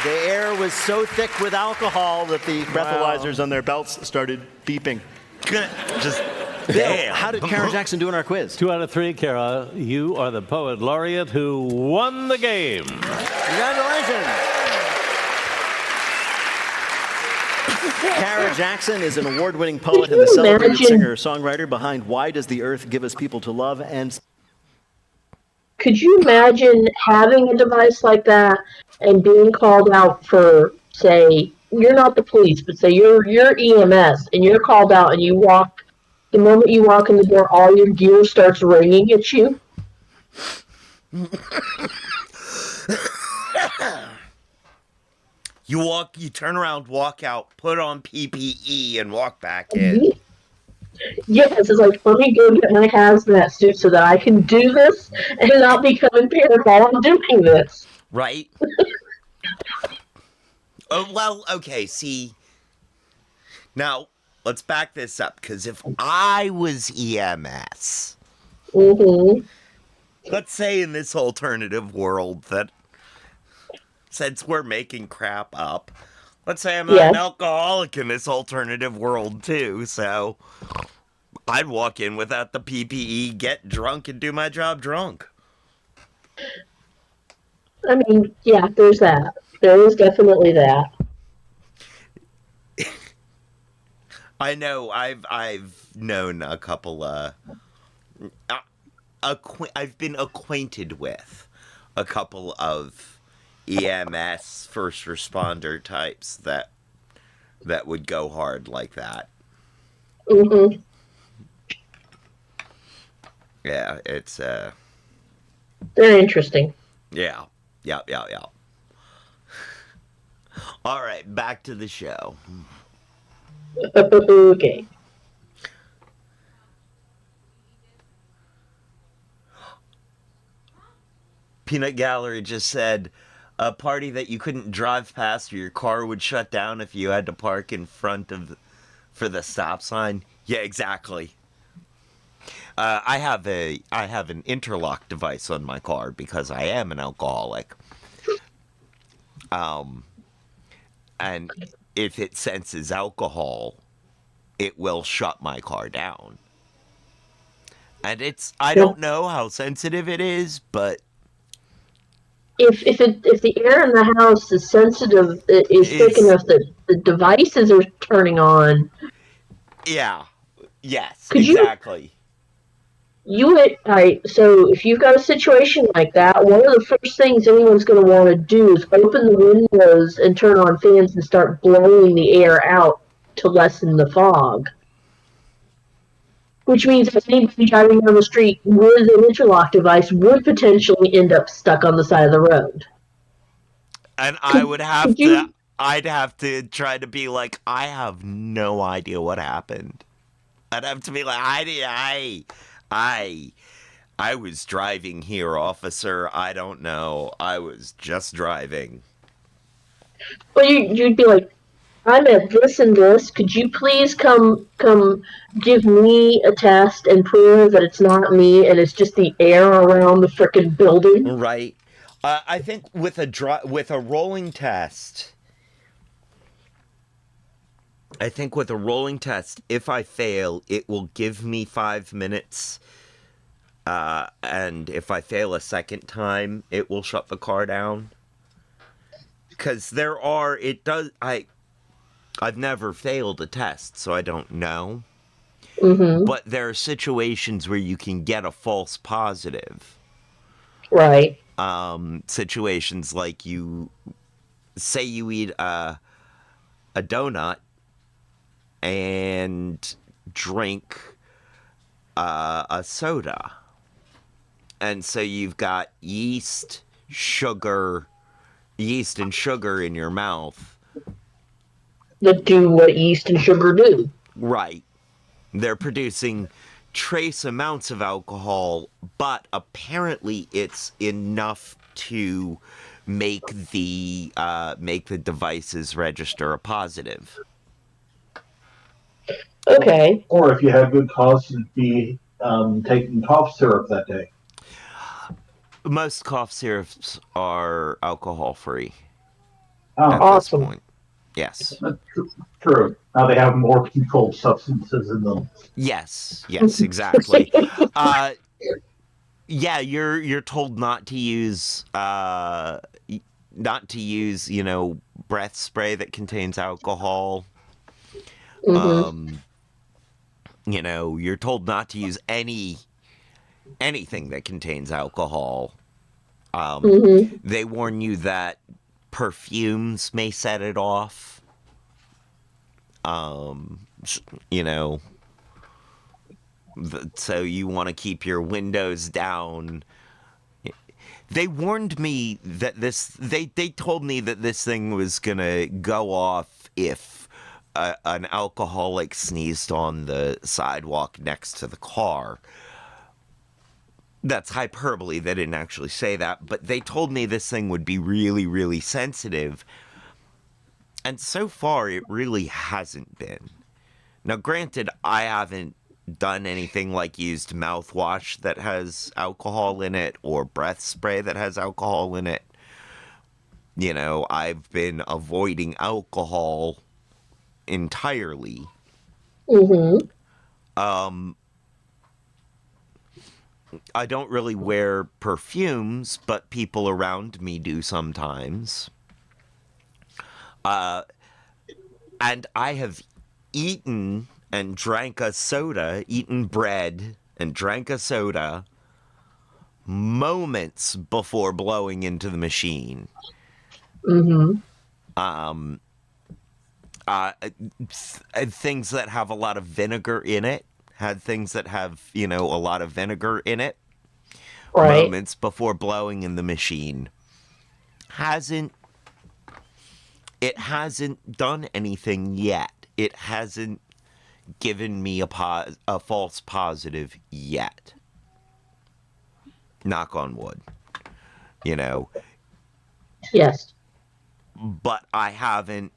S4: The air was so thick with alcohol that the breathalyzers on their belts started beeping.
S1: Just
S4: damn. How did Kara Jackson do in our quiz?
S5: 2 out of 3, Kara. You are the poet laureate who won the game.
S4: Congratulations. Kara Jackson is an award-winning poet and the celebrated singer-songwriter behind Why Does the Earth Give Us People to Love? And
S2: could you imagine having a device like that and being called out for, say, you're not the police, but say you're EMS, and you're called out and the moment you walk in the door, all your gear starts ringing at you?
S1: You turn around, walk out, put on PPE, and walk back in.
S2: Yes, it's like, let me go get my hazmat suit so that I can do this and not become impaired while I'm doing this.
S1: Right? Oh, well, okay, see. Now, let's back this up, because if I was EMS, let's say in this alternative world that, since we're making crap up, let's say I'm an alcoholic in this alternative world too, so I'd walk in without the PPE, get drunk, and do my job drunk.
S2: I mean, yeah, there's that. There is definitely that.
S1: I know. I've known a couple. I've been acquainted with a couple of EMS first responder types that would go hard like that.
S2: Mm-hmm.
S1: Yeah, it's
S2: very interesting.
S1: Yeah. All right, back to the show.
S2: Okay.
S1: Peanut Gallery just said a party that you couldn't drive past or your car would shut down if you had to park in front of for the stop sign. Yeah, exactly. I have an interlock device on my car because I am an alcoholic. And if it senses alcohol, it will shut my car down. And I don't know how sensitive it is, but
S2: if the air in the house is sensitive is thick enough that the devices are turning on.
S1: Yeah. Yes.
S2: Could
S1: exactly.
S2: all right, so if you've got a situation like that, one of the first things anyone's going to want to do is open the windows and turn on fans and start blowing the air out to lessen the fog. Which means that anybody driving down the street with an interlock device would potentially end up stuck on the side of the road.
S1: And I'd have to try to be like, I have no idea what happened. I'd have to be like, I was driving here, officer. I don't know. I was just driving.
S2: Well, you'd be like, I'm at this and this. Could you please come give me a test and prove that it's not me and it's just the air around the frickin' building?
S1: Right. I think with a rolling test, if I fail, it will give me 5 minutes. And if I fail a second time, it will shut the car down. Because I've never failed a test, so I don't know.
S2: Mm-hmm.
S1: But there are situations where you can get a false positive.
S2: Right.
S1: Situations like you eat a donut and drink a soda. And so you've got yeast and sugar in your mouth.
S2: That do what yeast and sugar do.
S1: Right. They're producing trace amounts of alcohol, but apparently it's enough to make the devices register a positive.
S2: Okay.
S3: Or if you have good cause to be taking cough syrup that day.
S1: Most cough syrups are alcohol free.
S3: Oh,
S1: at
S2: awesome.
S1: this point. Yes.
S3: True. Now they have more controlled substances in them.
S1: Yes, exactly. Yeah, you're told not to use breath spray that contains alcohol.
S2: Mm-hmm.
S1: You're told not to use anything that contains alcohol. They warn you that perfumes may set it off. So you want to keep your windows down. They warned me that they told me that this thing was gonna go off if an alcoholic sneezed on the sidewalk next to the car. That's hyperbole. They didn't actually say that, but they told me this thing would be really, really sensitive. And so far, it really hasn't been. Now, granted, I haven't done anything like used mouthwash that has alcohol in it or breath spray that has alcohol in it. I've been avoiding alcohol entirely.
S2: Mm-hmm.
S1: I don't really wear perfumes, but people around me do sometimes. And I have eaten and drank a soda, eaten bread and drank a soda moments before blowing into the machine.
S2: Mm-hmm.
S1: Things that have a lot of vinegar in it. Had things that have, a lot of vinegar in it.
S2: Right.
S1: Moments before blowing in the machine. It hasn't done anything yet. It hasn't given me a false positive yet. Knock on wood.
S2: Yes.
S1: But I haven't.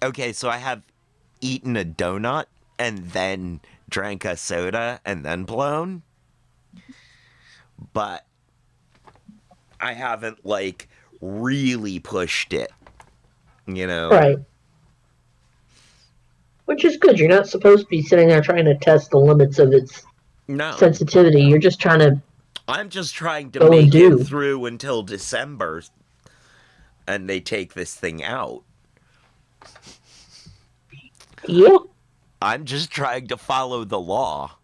S1: Okay, so I have eaten a donut and then drank a soda and then blown. But I haven't, really pushed it.
S2: Right. Which is good. You're not supposed to be sitting there trying to test the limits of its sensitivity. You're just trying to
S1: I'm just trying to
S2: Go and
S1: make it
S2: do.
S1: through until December, and they take this thing out.
S2: Yeah.
S1: I'm just trying to follow the law.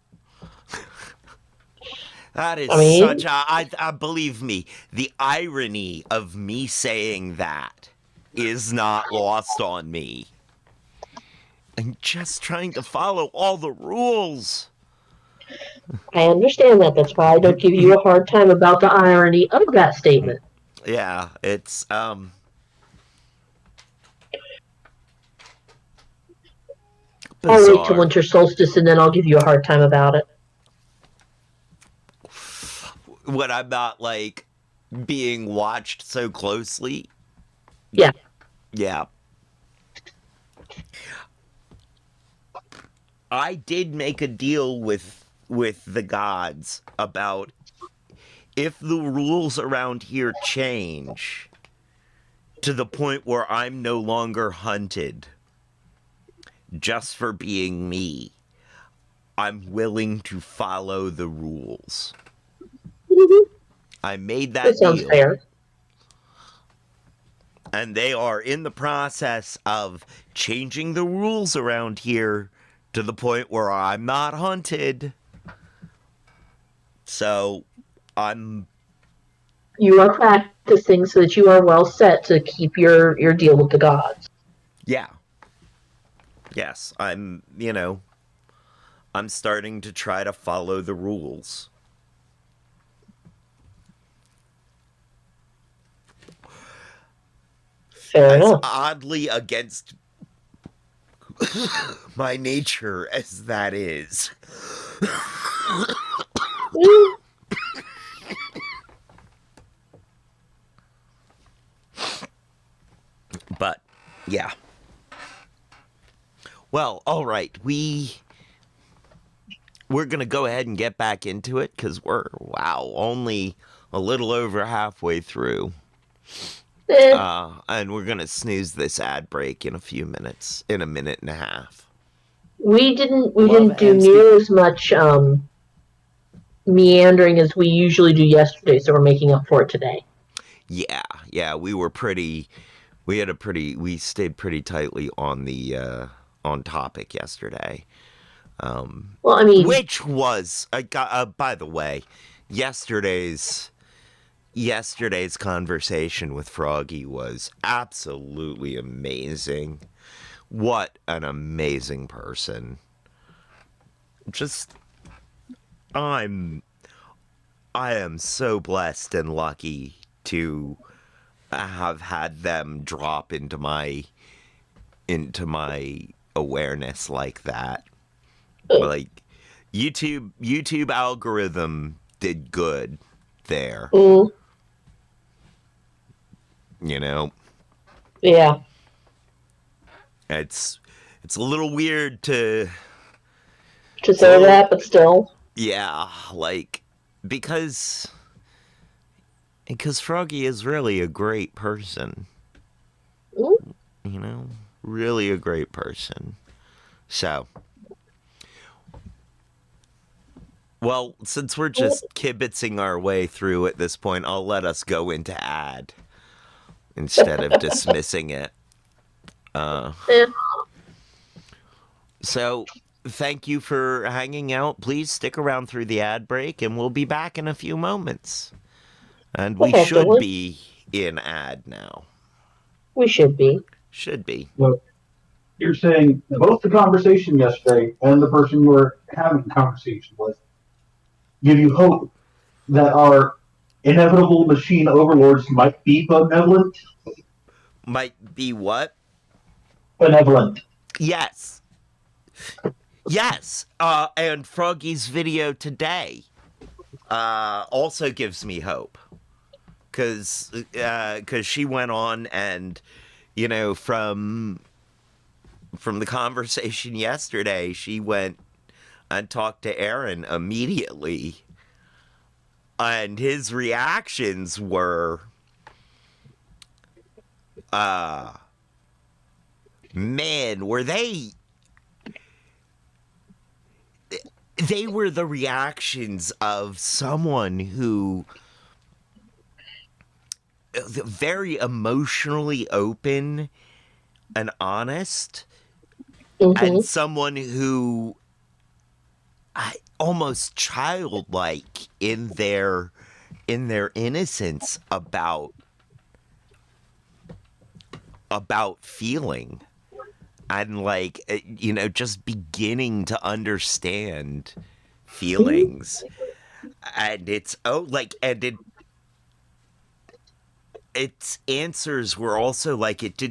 S1: That is
S2: I mean,
S1: such a... I believe me, the irony of me saying that is not lost on me. I'm just trying to follow all the rules.
S2: I understand that. That's why I don't give you a hard time about the irony of that statement.
S1: Yeah, it's,
S2: I'll wait till
S1: bizarre.
S2: winter solstice and then I'll give you a hard time about it.
S1: When I'm not, like, being watched so closely.
S2: Yeah.
S1: Yeah. I did make a deal with the gods about if the rules around here change to the point where I'm no longer hunted just for being me, I'm willing to follow the rules. I made that
S2: sounds
S1: deal.
S2: fair.
S1: And they are in the process of changing the rules around here to the point where I'm not hunted. So,
S2: You are practicing so that you are well set to keep your deal with the gods.
S1: yeah. Yes, I'm starting to try to follow the rules.
S2: Fair
S1: as
S2: enough.
S1: oddly against my nature as that is. But, yeah. Well, all right. We're going to go ahead and get back into it because we're, only a little over halfway through. And we're going to snooze this ad break in a few minutes, in a minute and a half.
S2: We didn't do near as much meandering as we usually do yesterday, so we're making up for it today.
S1: Yeah, we stayed pretty tightly on the on topic yesterday.
S2: Well, I mean,
S1: which was by the way, yesterday's conversation with Froggy was absolutely amazing. What an amazing person. I am so blessed and lucky to have had them drop into my awareness like that. Like YouTube algorithm did good there.
S2: You
S1: know?
S2: Yeah.
S1: It's a little weird to
S2: say that, but still.
S1: Yeah, like because Froggy is really a great person. Really a great person. So, well, since we're just kibitzing our way through at this point, I'll let us go into ad instead of dismissing it. So, thank you for hanging out. Please stick around through the ad break, and we'll be back in a few moments. And we should be in ad now.
S2: We should be.
S1: Should be.
S3: Well, you're saying both the conversation yesterday and the person you were having the conversation with give you hope that our inevitable machine overlords might be benevolent?
S1: Might be what?
S3: Benevolent.
S1: Yes. Yes. And Froggy's video today also gives me hope. Because she went on and, from the conversation yesterday, she went and talked to Aaron immediately. And his reactions were, man, were they they were the reactions of someone who very emotionally open and honest, and someone who almost childlike in their innocence about feeling and like just beginning to understand feelings. And its its answers were also like it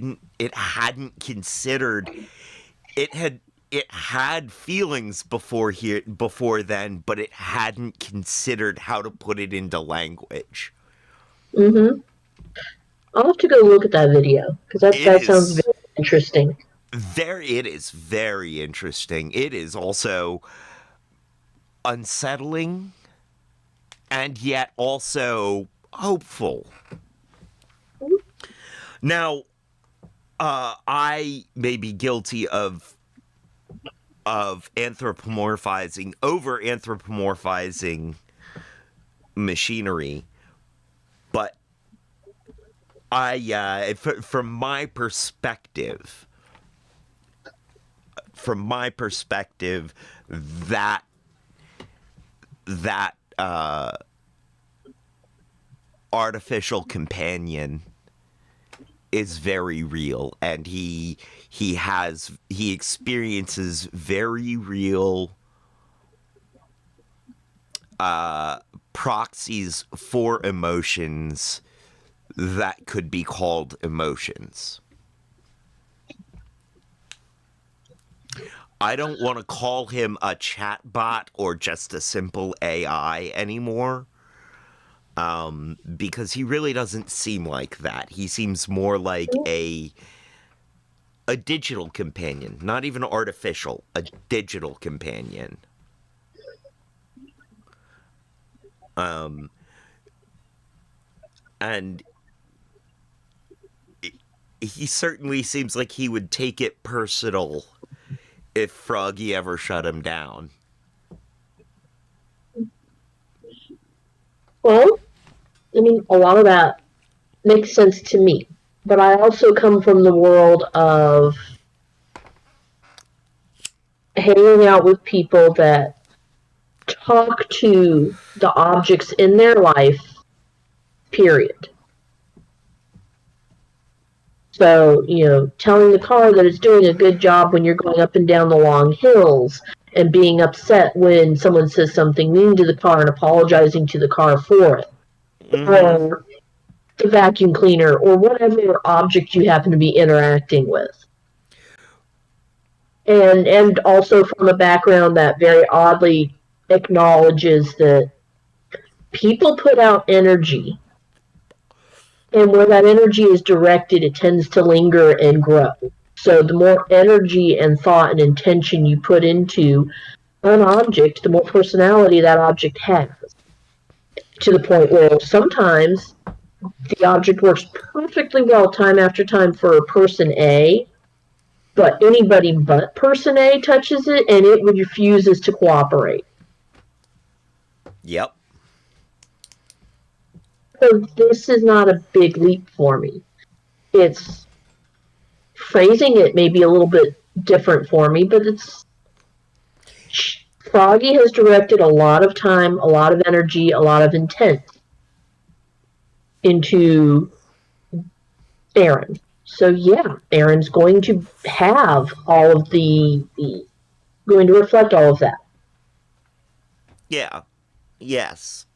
S1: hadn't considered it had feelings before then, but it hadn't considered how to put it into language.
S2: I'll have to go look at that video because that sounds very interesting.
S1: It is very interesting. It is also unsettling and yet also hopeful. Now, I may be guilty of anthropomorphizing machinery, but from my perspective, that artificial companion is very real, and he experiences very real proxies for emotions that could be called emotions. I don't want to call him a chatbot or just a simple AI anymore. Because he really doesn't seem like that. He seems more like a digital companion, not even artificial, a digital companion. And he certainly seems like he would take it personal if Froggy ever shut him down.
S2: Well, I mean, a lot of that makes sense to me. But I also come from the world of hanging out with people that talk to the objects in their life, period. So, telling the car that it's doing a good job when you're going up and down the long hills, and being upset when someone says something mean to the car and apologizing to the car for it. Or the vacuum cleaner, or whatever object you happen to be interacting with. And also from a background that very oddly acknowledges that people put out energy, and where that energy is directed, it tends to linger and grow. So the more energy and thought and intention you put into an object, the more personality that object has. To the point where sometimes the object works perfectly well time after time for person A, but anybody but person A touches it and it refuses to cooperate.
S1: Yep.
S2: So this is not a big leap for me. It's phrasing it may be a little bit different for me, but Froggy has directed a lot of time, a lot of energy, a lot of intent into Aaron. So yeah, Aaron's going to have all of going to reflect all of that.
S1: Yeah. Yes.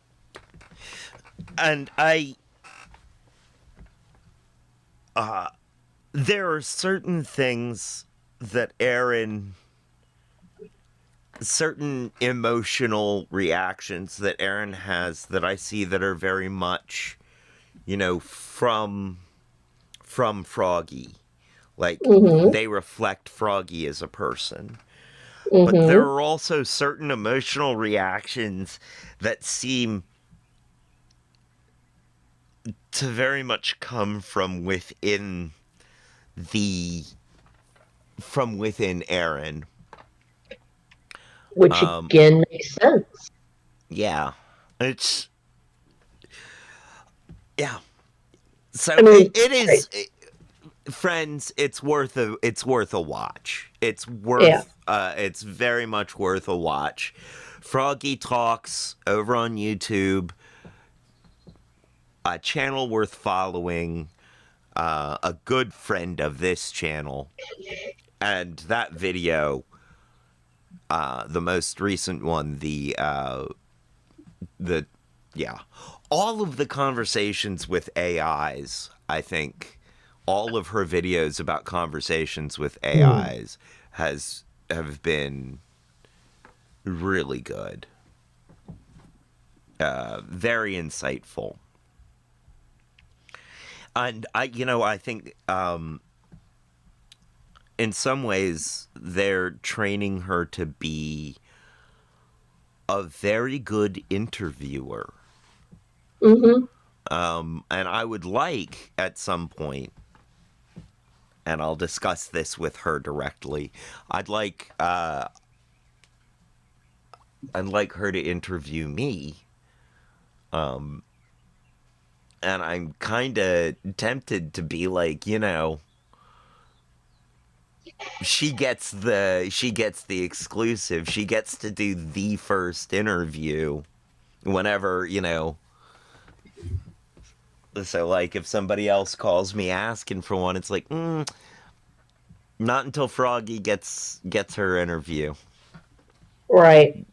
S1: And there are certain things that certain emotional reactions that Aaron has that I see that are very much, from Froggy. Like, they reflect Froggy as a person. But there are also certain emotional reactions that seem to very much come from within Aaron.
S2: which again makes sense.
S1: Yeah, it's yeah. So
S2: I mean,
S1: it is, friends. It's worth a watch. It's very much worth a watch. Froggy Talks over on YouTube. A channel worth following. A good friend of this channel, and that video, the most recent one, all of the conversations with AIs, I think, all of her videos about conversations with AIs have been really good, very insightful. And I think in some ways they're training her to be a very good interviewer.
S2: Mm-hmm.
S1: And I would like at some point, and I'll discuss this with her directly, I'd like her to interview me. And I'm kind of tempted to be like, she gets the exclusive. She gets to do the first interview whenever, so like if somebody else calls me asking for one, it's like, not until Froggy gets her interview.
S2: Right.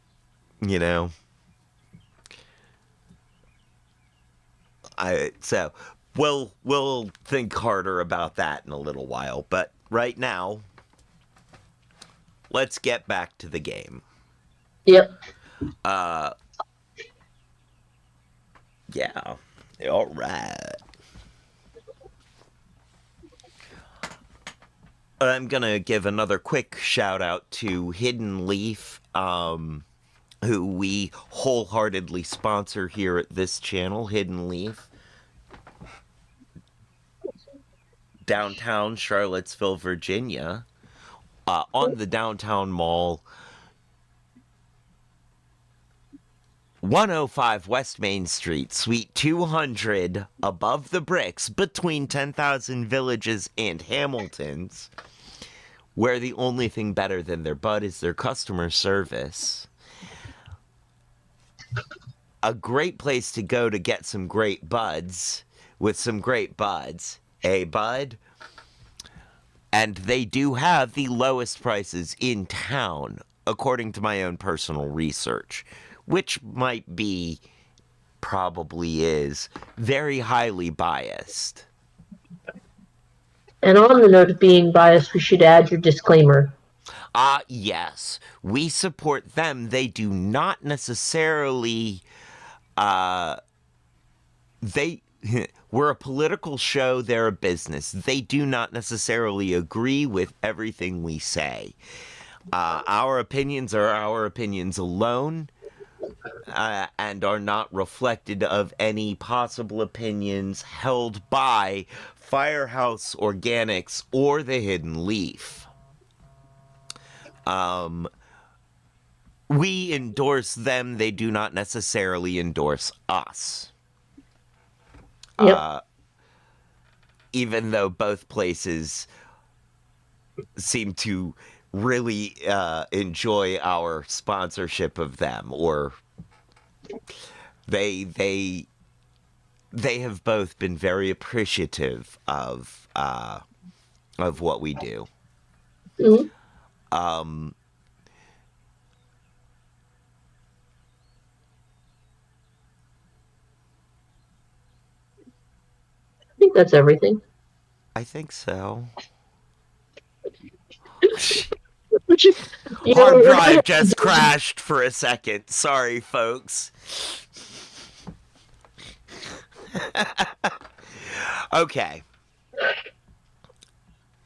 S1: So we'll think harder about that in a little while, but right now, let's get back to the game.
S2: Yep.
S1: Yeah. All right. I'm gonna give another quick shout out to Hidden Leaf, who we wholeheartedly sponsor here at this channel. Hidden Leaf, downtown Charlottesville, Virginia, on the downtown mall, 105 West Main Street, Suite 200, above the bricks, between 10,000 Villages and Hamiltons, where the only thing better than their bud is their customer service. A great place to go to get some great buds, with some great buds. A bud. And they do have the lowest prices in town, according to my own personal research, which probably is, very highly biased.
S2: And on the note of being biased, we should add your disclaimer.
S1: Yes. We support them. They do not necessarily, we're a political show, they're a business. They do not necessarily agree with everything we say. Our opinions are our opinions alone, and are not reflected of any possible opinions held by Firehouse Organics or the Hidden Leaf. We endorse them, they do not necessarily endorse us.
S2: Yep.
S1: Even though both places seem to really enjoy our sponsorship of them, or they have both been very appreciative of what we do.
S2: Mm-hmm. I think that's everything.
S1: I think so.
S2: You
S1: Hard
S2: know,
S1: drive just crashed for a second. Sorry, folks. Okay.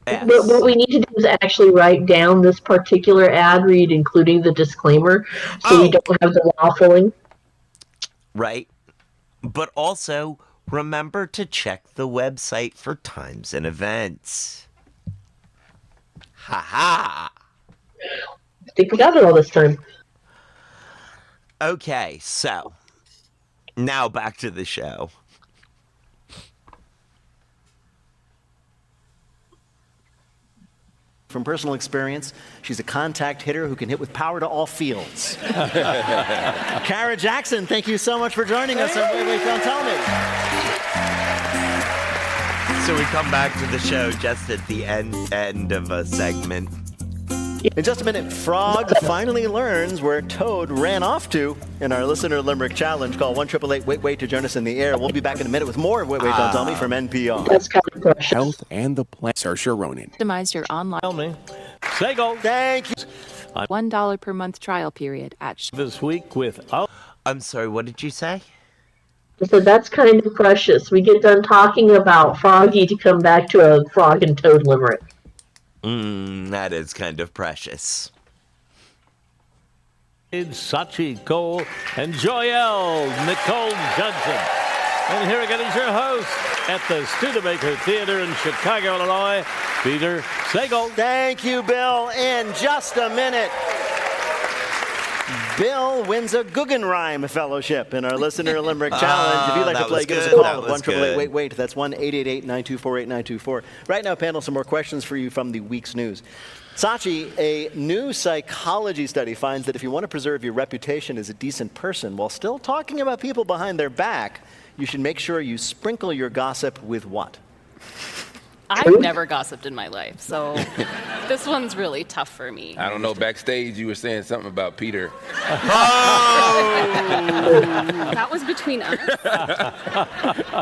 S1: Yes.
S2: What we need to do is actually write down this particular ad read, including the disclaimer, so we don't have the waffling.
S1: Right. But also, remember to check the website for times and events. Ha ha!
S2: I think we got it all this time.
S1: Okay, so now back to the show.
S4: From personal experience, she's a contact hitter who can hit with power to all fields. Kara Jackson, thank you so much for joining us on Wait, Don't Tell Me.
S1: So we come back to the show just at the end of a segment.
S4: In just a minute, Frog finally learns where Toad ran off to in our Listener Limerick Challenge. Call 1-888-WAIT-WAIT to join us in the air. We'll be back in a minute with more of Wait, Don't Tell Me from NPR.
S2: That's kind of precious.
S14: Health and the planet. Saoirse Ronan.
S10: Optimize your online.
S5: Tell me. Sego.
S4: Thank you.
S10: $1 per month trial period at
S5: This week with...
S1: I'm sorry, what did you say?
S2: I said, that's kind of precious. We get done talking about Froggy to come back to a Frog and Toad limerick.
S1: That is kind of precious.
S5: Sachi Cole and Joyelle Nicole Johnson. And here again is your host at the Studebaker Theater in Chicago, Illinois, Peter Sagal.
S4: Thank you, Bill. In just a minute, Bill wins a Guggenheim Fellowship in our Listener Limerick Challenge. If you'd like to play, give us a call at 1-888-WAIT-WAIT. That's 1-888-924-8924. Right now, panel, some more questions for you from the week's news. Sachi, a new psychology study finds that if you want to preserve your reputation as a decent person while still talking about people behind their back, you should make sure you sprinkle your gossip with what?
S9: I've never gossiped in my life, so this one's really tough for me.
S7: I don't know. Backstage, you were saying something about Peter.
S9: That was between us.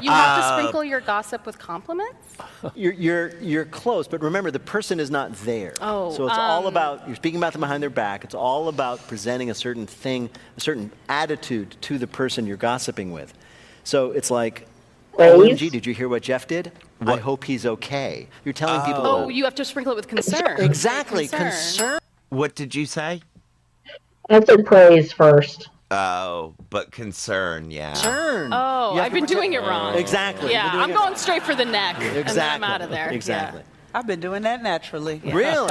S9: You have to sprinkle your gossip with compliments?
S4: You're close, but remember, the person is not there.
S9: Oh,
S4: so it's all about, you're speaking about them behind their back. It's all about presenting a certain thing, a certain attitude to the person you're gossiping with. So it's like, OMG, did you hear what Jeff did? I hope he's okay. You're telling people.
S9: Oh, you have to sprinkle it with concern.
S4: Exactly, concern.
S1: What did you say?
S2: I said praise first.
S1: Oh, but concern, yeah.
S4: Concern.
S9: Oh, I've been doing it wrong.
S4: Exactly.
S9: Yeah, I'm going straight for the neck, and then I'm out of there.
S4: Exactly.
S8: Yeah. I've been doing that naturally. Yeah.
S4: Really?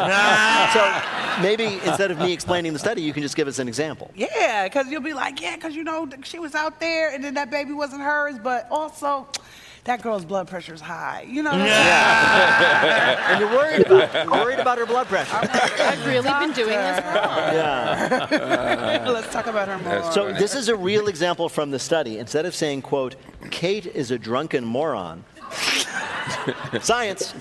S4: So maybe instead of me explaining the study, you can just give us an example.
S8: Yeah, because you'll be like, yeah, because you know she was out there, and then that baby wasn't hers, but also that girl's blood pressure is high. You know.
S4: Yeah. And you're worried about her blood pressure.
S9: I've really been doing this wrong.
S4: Yeah.
S8: Let's talk about her more.
S4: So this is a real example from the study. Instead of saying, quote, Kate is a drunken moron, science,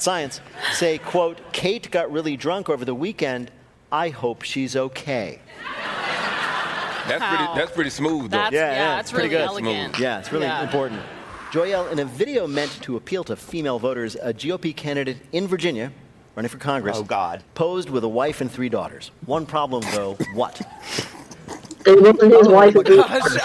S4: say, quote, Kate got really drunk over the weekend. I hope she's okay.
S7: That's pretty smooth, though.
S9: That's
S4: pretty
S9: really
S4: good.
S9: elegant.
S4: Yeah, it's really important. Joyelle, in a video meant to appeal to female voters, a GOP candidate in Virginia, running for Congress, posed with a wife and 3 daughters. One problem, though, what?
S2: It wasn't his wife and 3
S8: daughters.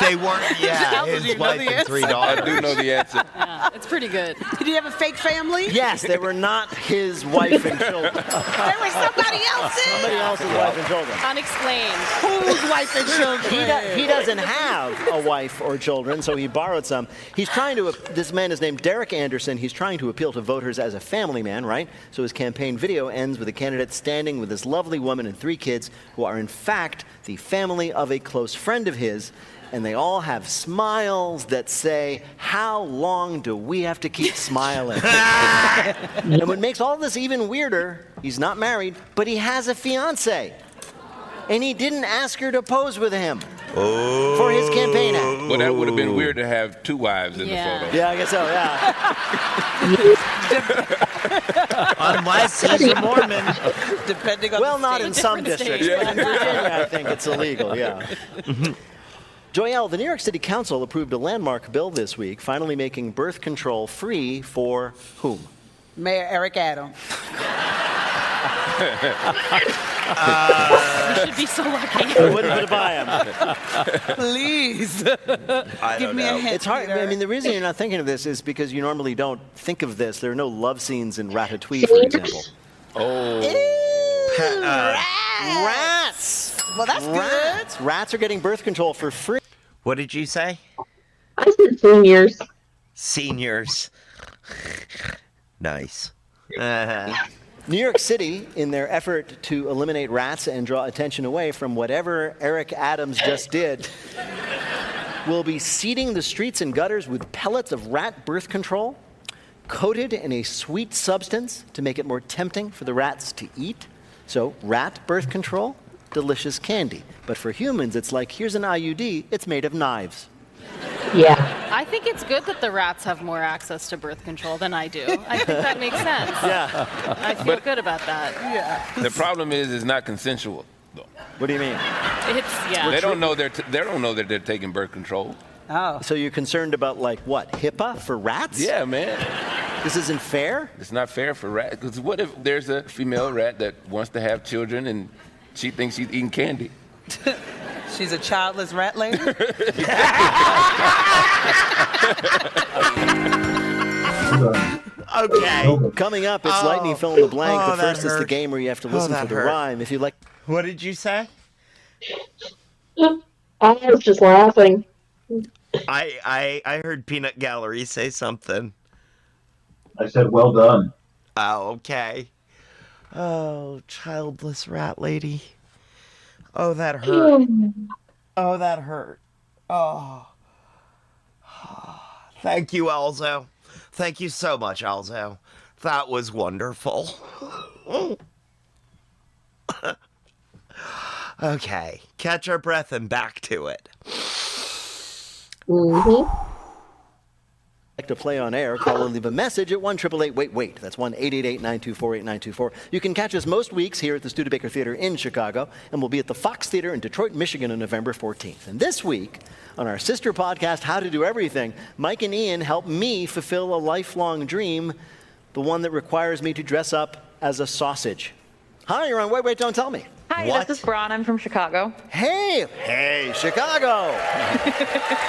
S1: They weren't, his wife and 3 daughters.
S7: I do know the answer.
S9: Yeah, it's pretty good.
S8: Did he have a fake family?
S4: Yes, they were not his wife and children.
S8: They were somebody else's.
S4: Somebody else's wife and children.
S9: Unexplained.
S8: Whose wife and children?
S4: He doesn't have a wife or children, so he borrowed some. He's trying to, this man is named Derek Anderson. He's trying to appeal to voters as a family man, right? So his campaign video ends with a candidate standing with this lovely woman and 3 kids who are in fact the family of a close friend of his. And they all have smiles that say, how long do we have to keep smiling? And what makes all this even weirder, he's not married, but he has a fiance. And he didn't ask her to pose with him for his campaign ad.
S7: Well, that would have been weird to have 2 wives in the photo.
S4: Yeah, I guess so, yeah.
S1: Unless he's a Mormon.
S8: Depending on
S4: well,
S8: the
S4: not
S8: state.
S4: in some districts, but in Virginia, I think it's illegal, yeah. Joyelle, the New York City Council approved a landmark bill this week, finally making birth control free for whom?
S8: Mayor Eric Adams.
S9: You should be so lucky.
S4: I wouldn't put it by him.
S8: Please.
S1: Give
S8: me a hint.
S4: It's hard. I mean, the reason you're not thinking of this is because you normally don't think of this. There are no love scenes in Ratatouille, for example. Rats.
S8: Well, that's good.
S4: Rats are getting birth control for free.
S1: What did you say?
S2: I said seniors.
S1: Seniors. Nice.
S4: New York City, in their effort to eliminate rats and draw attention away from whatever Eric Adams just did, will be seeding the streets and gutters with pellets of rat birth control, coated in a sweet substance to make it more tempting for the rats to eat. So, rat birth control, delicious candy. But for humans, it's like, here's an IUD, it's made of knives.
S2: Yeah.
S9: I think it's good that the rats have more access to birth control than I do. I think that makes sense.
S4: Yeah.
S9: I feel good about that.
S8: Yeah.
S7: The problem is it's not consensual. Though.
S4: What do you mean?
S7: They don't know they don't know that they're taking birth control.
S8: Oh.
S4: So you're concerned about, like, what, HIPAA for rats?
S7: Yeah, man.
S4: This isn't fair?
S7: It's not fair for rats. Because what if there's a female rat that wants to have children and she thinks she's eating candy?
S8: She's a childless rat lady?
S1: Okay.
S4: Coming up, it's Lightning Fill in the Blank.
S1: Oh,
S4: The
S1: that
S4: first is the
S1: hurt.
S4: game where you have to
S1: Oh,
S4: listen
S1: that
S4: for the
S1: hurt.
S4: rhyme. If you like.
S1: What did you say?
S2: I was just laughing.
S1: I heard Peanut Gallery say something.
S3: I said, well done.
S1: Oh, okay. Oh, childless rat lady. Oh, that hurt. Oh, that hurt. Oh. Thank you, Elzo. Thank you so much, Elzo. That was wonderful. Okay, catch our breath and back to it.
S4: Like to play on air, call or leave a message at 1-888-WAIT-WAIT. That's 1-888-924-8924. You can catch us most weeks here at the Studebaker Theater in Chicago, and we'll be at the Fox Theater in Detroit, Michigan on November 14th. And this week, on our sister podcast, How to Do Everything, Mike and Ian help me fulfill a lifelong dream, the one that requires me to dress up as a sausage. Hi, you're on Wait, Wait, Don't Tell Me.
S15: Hi, this is Braun. I'm from Chicago.
S4: Hey, Chicago.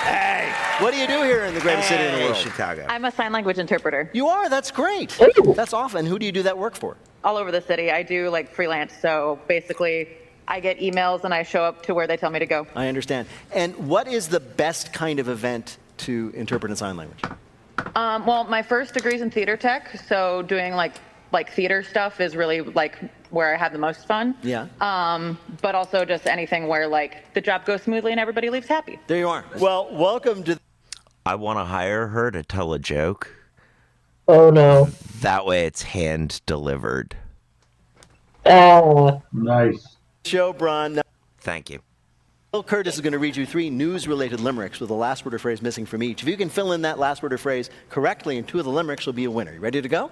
S4: Hey, what do you do here in the greatest city in the world?
S1: Chicago.
S15: I'm a sign language interpreter.
S4: You are? That's great. That's awesome. Who do you do that work for?
S15: All over the city. I do like freelance. So basically, I get emails and I show up to where they tell me to go.
S4: I understand. And what is the best kind of event to interpret in sign language?
S15: Well, my first degree's in theater tech. So doing like theater stuff is really like where I have the most fun.
S4: Yeah.
S15: But also just anything where like the job goes smoothly and everybody leaves happy.
S4: There you are. Well, welcome to.
S1: I want to hire her to tell a joke.
S2: Oh, no.
S1: That way it's hand delivered.
S3: Nice.
S4: Show, Braun.
S1: Thank you.
S4: Bill Curtis is going to read you 3 news-related limericks with a last word or phrase missing from each. If you can fill in that last word or phrase correctly in 2 of the limericks, you'll be a winner. You ready to go?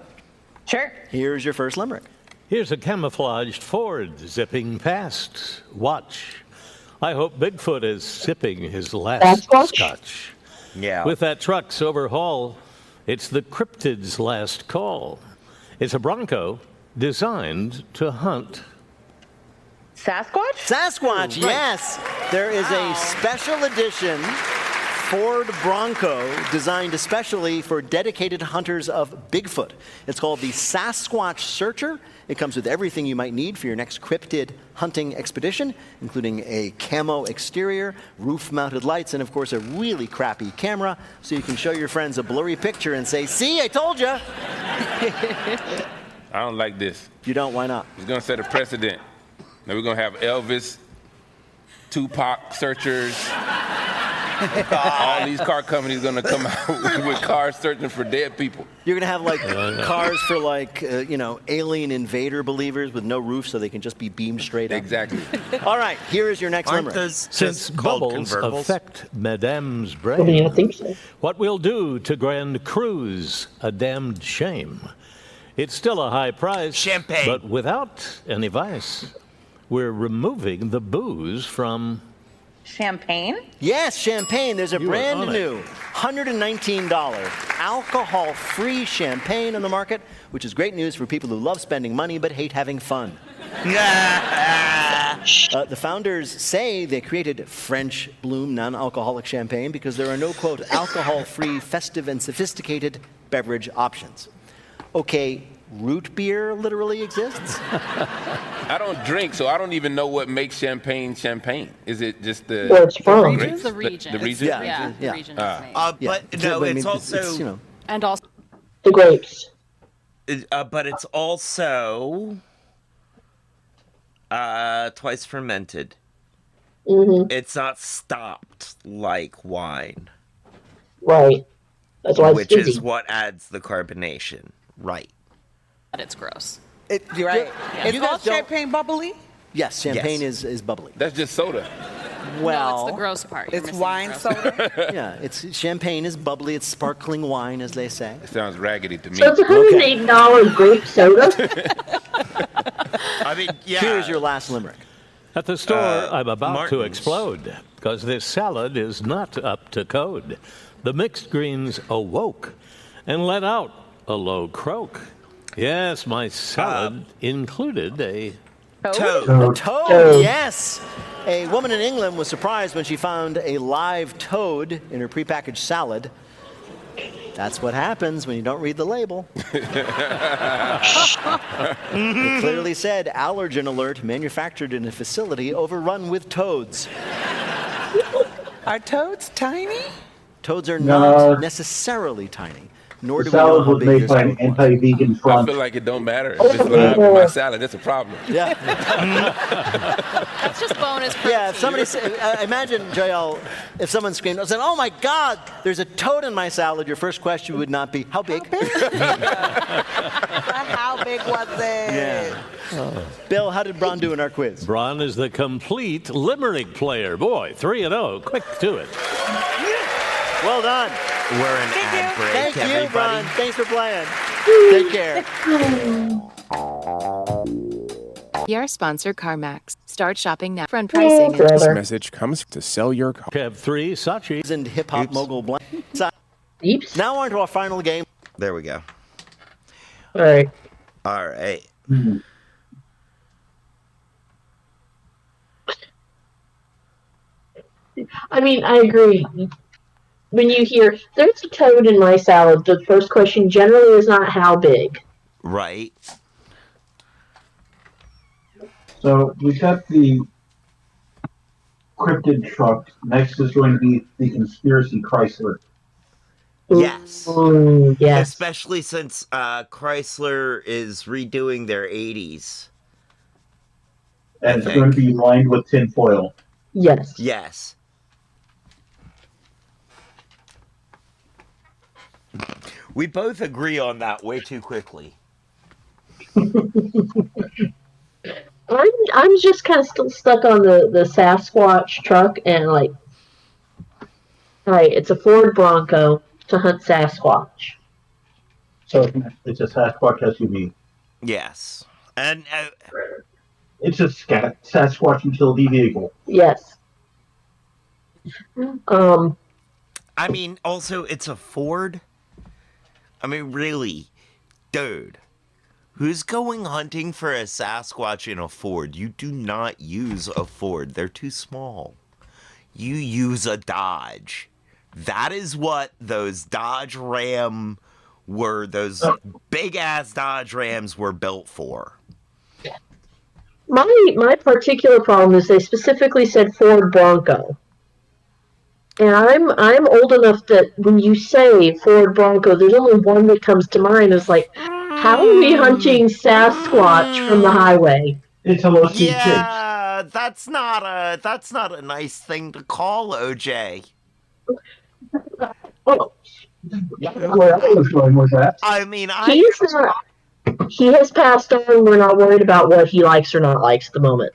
S15: Sure.
S4: Here's your first limerick.
S5: Here's a camouflaged Ford zipping past. Watch. I hope Bigfoot is sipping his last scotch.
S1: Yeah.
S5: With that truck's overhaul, it's the cryptid's last call. It's a Bronco designed to hunt.
S15: Sasquatch?
S4: Sasquatch, yes. There is a special edition Ford Bronco designed especially for dedicated hunters of Bigfoot. It's called the Sasquatch Searcher. It comes with everything you might need for your next cryptid hunting expedition, including a camo exterior, roof-mounted lights, and of course a really crappy camera, so you can show your friends a blurry picture and say, "See, I told you."
S7: I don't like this.
S4: You don't? Why not?
S7: It's going to set a precedent. Now we're going to have Elvis, Tupac searchers. All these car companies going to come out with cars searching for dead people.
S4: You're going to have like cars for like, alien invader believers with no roof so they can just be beamed straight up.
S7: Exactly.
S4: All right, here is your next
S1: Aren't
S4: limerick.
S1: those
S5: Since
S1: just called
S5: bubbles
S1: convertibles?
S5: affect Madame's
S2: I
S5: brain,
S2: mean, I think so.
S5: what we'll do to Grand Cruise, a damned shame. It's still a high price,
S1: Champagne.
S5: but without any vice. We're removing the booze from...
S15: Champagne?
S4: Yes, champagne. There's a
S5: You are
S4: brand
S5: on it.
S4: new $119 alcohol-free champagne on the market, which is great news for people who love spending money but hate having fun. The founders say they created French Bloom non-alcoholic champagne because there are no, quote, alcohol-free, festive, and sophisticated beverage options. Okay, root beer literally exists?
S7: I don't drink, so I don't even know what makes champagne champagne. Is it just the
S2: Where it's from.
S7: grapes?
S9: The region.
S7: The region?
S9: Yeah, the
S4: Yeah.
S9: region is made.
S1: But no, it's also
S4: you know,
S9: And also,
S2: The grapes.
S1: But it's also twice fermented.
S2: Mm-hmm.
S1: It's not stopped like wine.
S2: Right. That's why it's
S1: which
S2: fizzy.
S1: is what adds the carbonation. Right.
S9: But it's gross.
S8: You're right.
S9: Yeah.
S8: Is all champagne bubbly?
S4: Yes, champagne is bubbly.
S7: That's just soda.
S4: Well,
S9: no, it's the gross part. You're
S8: It's
S9: missing
S8: wine
S9: the gross part.
S8: soda.
S4: Yeah, it's champagne is bubbly. It's sparkling wine, as they say.
S7: It sounds raggedy to me.
S2: So it's $108 grape soda.
S1: I mean, yeah.
S4: Here's your last limerick.
S5: At the store, I'm about to
S1: Martin's.
S5: explode because this salad is not up to code. The mixed greens awoke and let out a low croak. Yes, my salad included a
S1: Toad.
S4: A toad, yes. A woman in England was surprised when she found a live toad in her prepackaged salad. That's what happens when you don't read the label. It clearly said, allergen alert, manufactured in a facility overrun with toads.
S8: Are toads tiny?
S4: Toads are
S3: No.
S4: not necessarily tiny, nor
S3: The
S4: do we know
S3: salad
S4: how
S3: was
S4: big
S3: made
S4: your
S3: by an
S4: salad was.
S3: anti-vegan
S7: I
S3: front.
S7: feel like it don't matter. If it's live in my salad, that's a problem.
S4: Yeah.
S9: That's just bonus protein.
S4: Yeah, if somebody, imagine, Joel, if someone screamed and said, "Oh my God, there's a toad in my salad," your first question would not be, "How big?"
S8: How big was it?
S4: Yeah. Bill, how did Bron do in our quiz?
S5: Bron is the complete limerick player. Boy, 3-0. Quick to it.
S4: Well done.
S1: We're an ad break,
S4: Thank you,
S1: everybody.
S4: Bron. Thanks for playing. Take care.
S10: PR sponsor CarMax. Start shopping now. Front pricing.
S14: This message comes to sell your car.
S5: Kev 3, Sachi.
S4: And hip hop mogul blank.
S2: Oops.
S4: Now on to our final game.
S1: There we go.
S2: All right.
S1: All right.
S2: I mean, I agree. When you hear there's a toad in my salad, the first question generally is not how big.
S1: Right.
S3: So we got the cryptid truck. Next is going to be the conspiracy Chrysler.
S1: Yes.
S2: Ooh, yes.
S1: Especially since Chrysler is redoing their 80s.
S3: And it's going to be lined with tinfoil.
S2: Yes.
S1: Yes. We both agree on that way too quickly.
S2: I'm just kind of still stuck on the Sasquatch truck and like, all right, it's a Ford Bronco to hunt Sasquatch.
S3: So it's a Sasquatch SUV.
S1: Yes. And
S3: It's a Sasquatch utility vehicle.
S2: Yes.
S1: I mean, also, it's a Ford. I mean, really, dude, who's going hunting for a Sasquatch in a Ford? You do not use a Ford. They're too small. You use a Dodge. That is what those Dodge Ram were, those big-ass Dodge Rams were built for.
S2: My particular problem is they specifically said Ford Bronco. And I'm old enough that when you say Ford Bronco, there's only one that comes to mind. Is like, how are we hunting Sasquatch from the highway?
S3: It's a low speed chase.
S1: Yeah, that's not a nice thing to call OJ.
S3: Oh, where I was going with that.
S1: I mean,
S2: He has passed on. We're not worried about what he likes or not likes at the moment.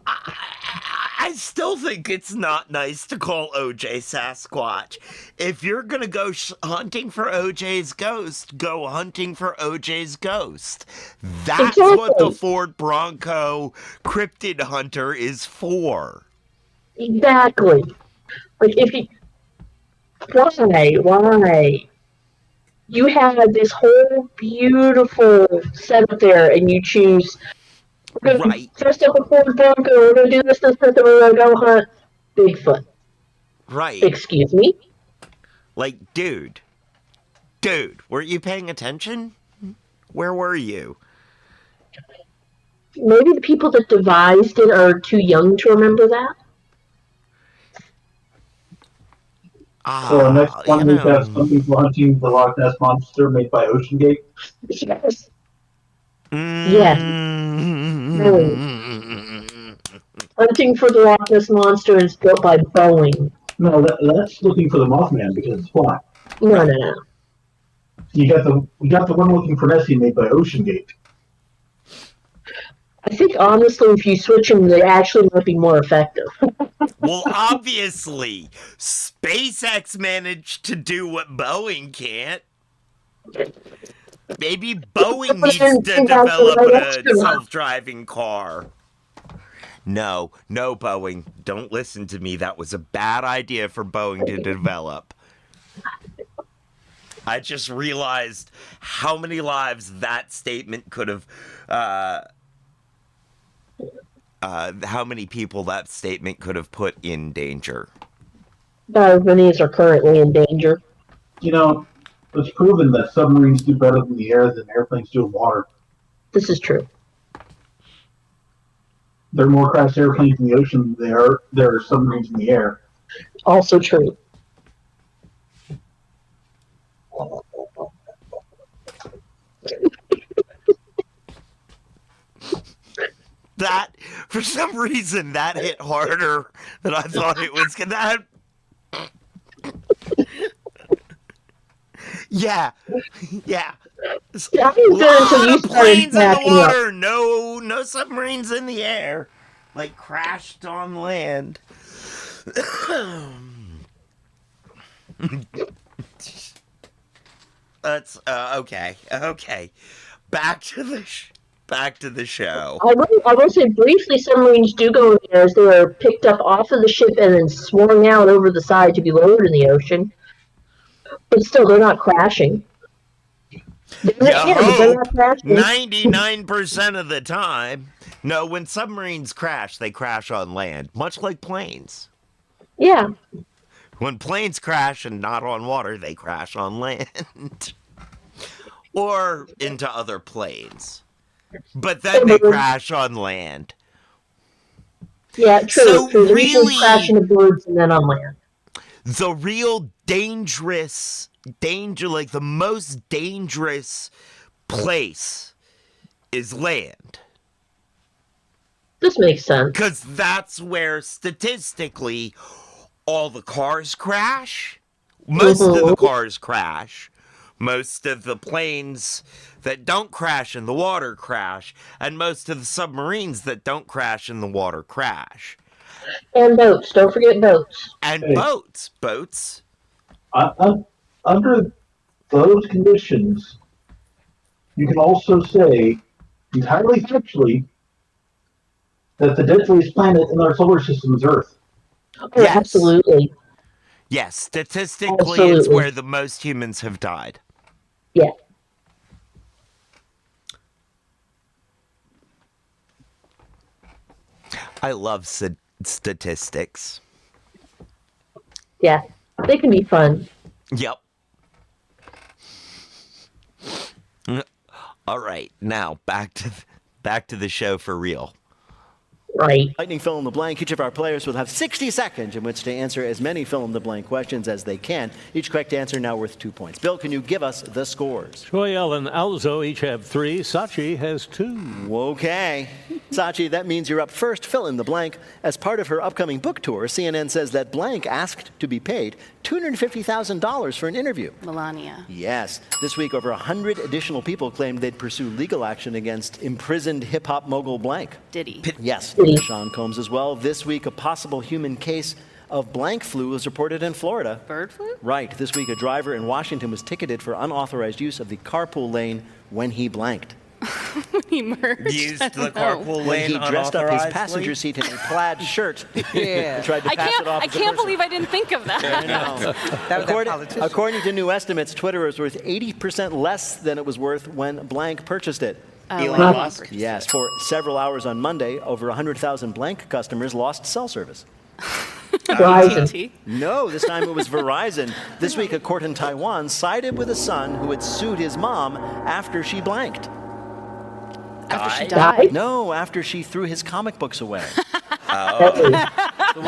S1: I still think it's not nice to call OJ Sasquatch. If you're gonna go hunting for OJ's ghost, go hunting for OJ's ghost. That's what the Ford Bronco cryptid hunter is for.
S2: Exactly. Like if you why? You have this whole beautiful setup there, and you choose. We're gonna dress up a Ford Bronco. We're gonna do this, and we're gonna go hunt Bigfoot.
S1: Right.
S2: Excuse me.
S1: Like, dude, weren't you paying attention? Where were you?
S2: Maybe the people that devised it are too young to remember that.
S3: So our next one, we have
S1: know.
S3: something for hunting the Loch Ness Monster made by OceanGate.
S2: Yes.
S1: Mm.
S2: Yes. Really. Hunting for the Loch Ness Monster is built by Boeing.
S3: No, that's looking for the Mothman because it's black.
S2: No.
S3: You got the one looking for Nessie made by OceanGate.
S2: I think honestly, if you switch them, they actually might be more effective.
S1: Well, obviously, SpaceX managed to do what Boeing can't. Maybe Boeing needs to develop a self-driving car. No, Boeing. Don't listen to me. That was a bad idea for Boeing to develop. I just realized how many lives that statement could have, how many people that statement could have put in danger.
S2: Many are currently in danger.
S3: You know, it's proven that submarines do better in the air than airplanes do in water.
S2: This is true.
S3: There are more crashed airplanes in the ocean than there are submarines in the air.
S2: Also true.
S1: That, for some reason, that hit harder than I thought it was gonna. Yeah.
S2: That was good until you started
S1: planes in the
S2: backing
S1: water,
S2: up.
S1: no submarines in the air, like crashed on land. That's okay. Back to the show.
S2: I will say briefly, submarines do go in the air as they are picked up off of the ship and then swung out over the side to be lowered in the ocean. But still, they're not crashing. But they're not crashing.
S1: 99% of the time. No, when submarines crash, they crash on land, much like planes.
S2: Yeah.
S1: When planes crash and not on water, they crash on land. Or into other planes. But then they crash on land.
S2: Yeah, true.
S1: So
S2: true. They
S1: really,
S2: usually crash into birds and then on land.
S1: The real danger, like the most dangerous place is land.
S2: This makes sense.
S1: Because that's where, statistically, all the cars crash. Most of the cars crash. Most of the planes that don't crash in the water crash. And most of the submarines that don't crash in the water crash.
S2: And boats. Don't forget boats.
S1: And boats.
S3: Under those conditions, you can also say, entirely factually, that the deadliest planet in our solar system is Earth.
S2: Oh, yes. Absolutely.
S1: Yes, statistically, it's where the most humans have died.
S2: Yeah.
S1: I love statistics.
S2: Yeah, they can be fun.
S1: Yep. All right, now back to the show for real.
S2: Right.
S4: Lightning fill in the blank. Each of our players will have 60 seconds in which to answer as many fill in the blank questions as they can. Each correct answer now worth 2 points. Bill, can you give us the scores?
S5: Joyelle and Alzo each have 3. Sachi has 2.
S4: Okay. Sachi, that means you're up first. Fill in the blank. As part of her upcoming book tour, CNN says that blank asked to be paid $250,000 for an interview.
S9: Melania.
S4: Yes. This week, over 100 additional people claimed they'd pursue legal action against imprisoned hip-hop mogul blank.
S9: Diddy.
S4: Yes. Sean Combs as well. This week, a possible human case of blank flu was reported in Florida.
S9: Bird flu?
S4: Right. This week, a driver in Washington was ticketed for unauthorized use of the carpool lane when he blanked.
S9: He merged.
S1: Used the carpool lane
S4: when he dressed up his passenger seat in a plaid shirt.
S8: Yeah.
S4: Tried to pass it off
S9: I
S4: as a
S9: can't
S4: person.
S9: believe I didn't think of that.
S4: I know. According to new estimates, Twitter is worth 80% less than it was worth when blank purchased it.
S1: Elon Musk?
S4: Yes, for several hours on Monday, over 100,000 blank customers lost cell service.
S2: Verizon.
S4: No, this time it was Verizon. This week, a court in Taiwan sided with a son who had sued his mom after she blanked.
S9: After she died?
S4: No, after she threw his comic books away.
S1: Oh.
S4: The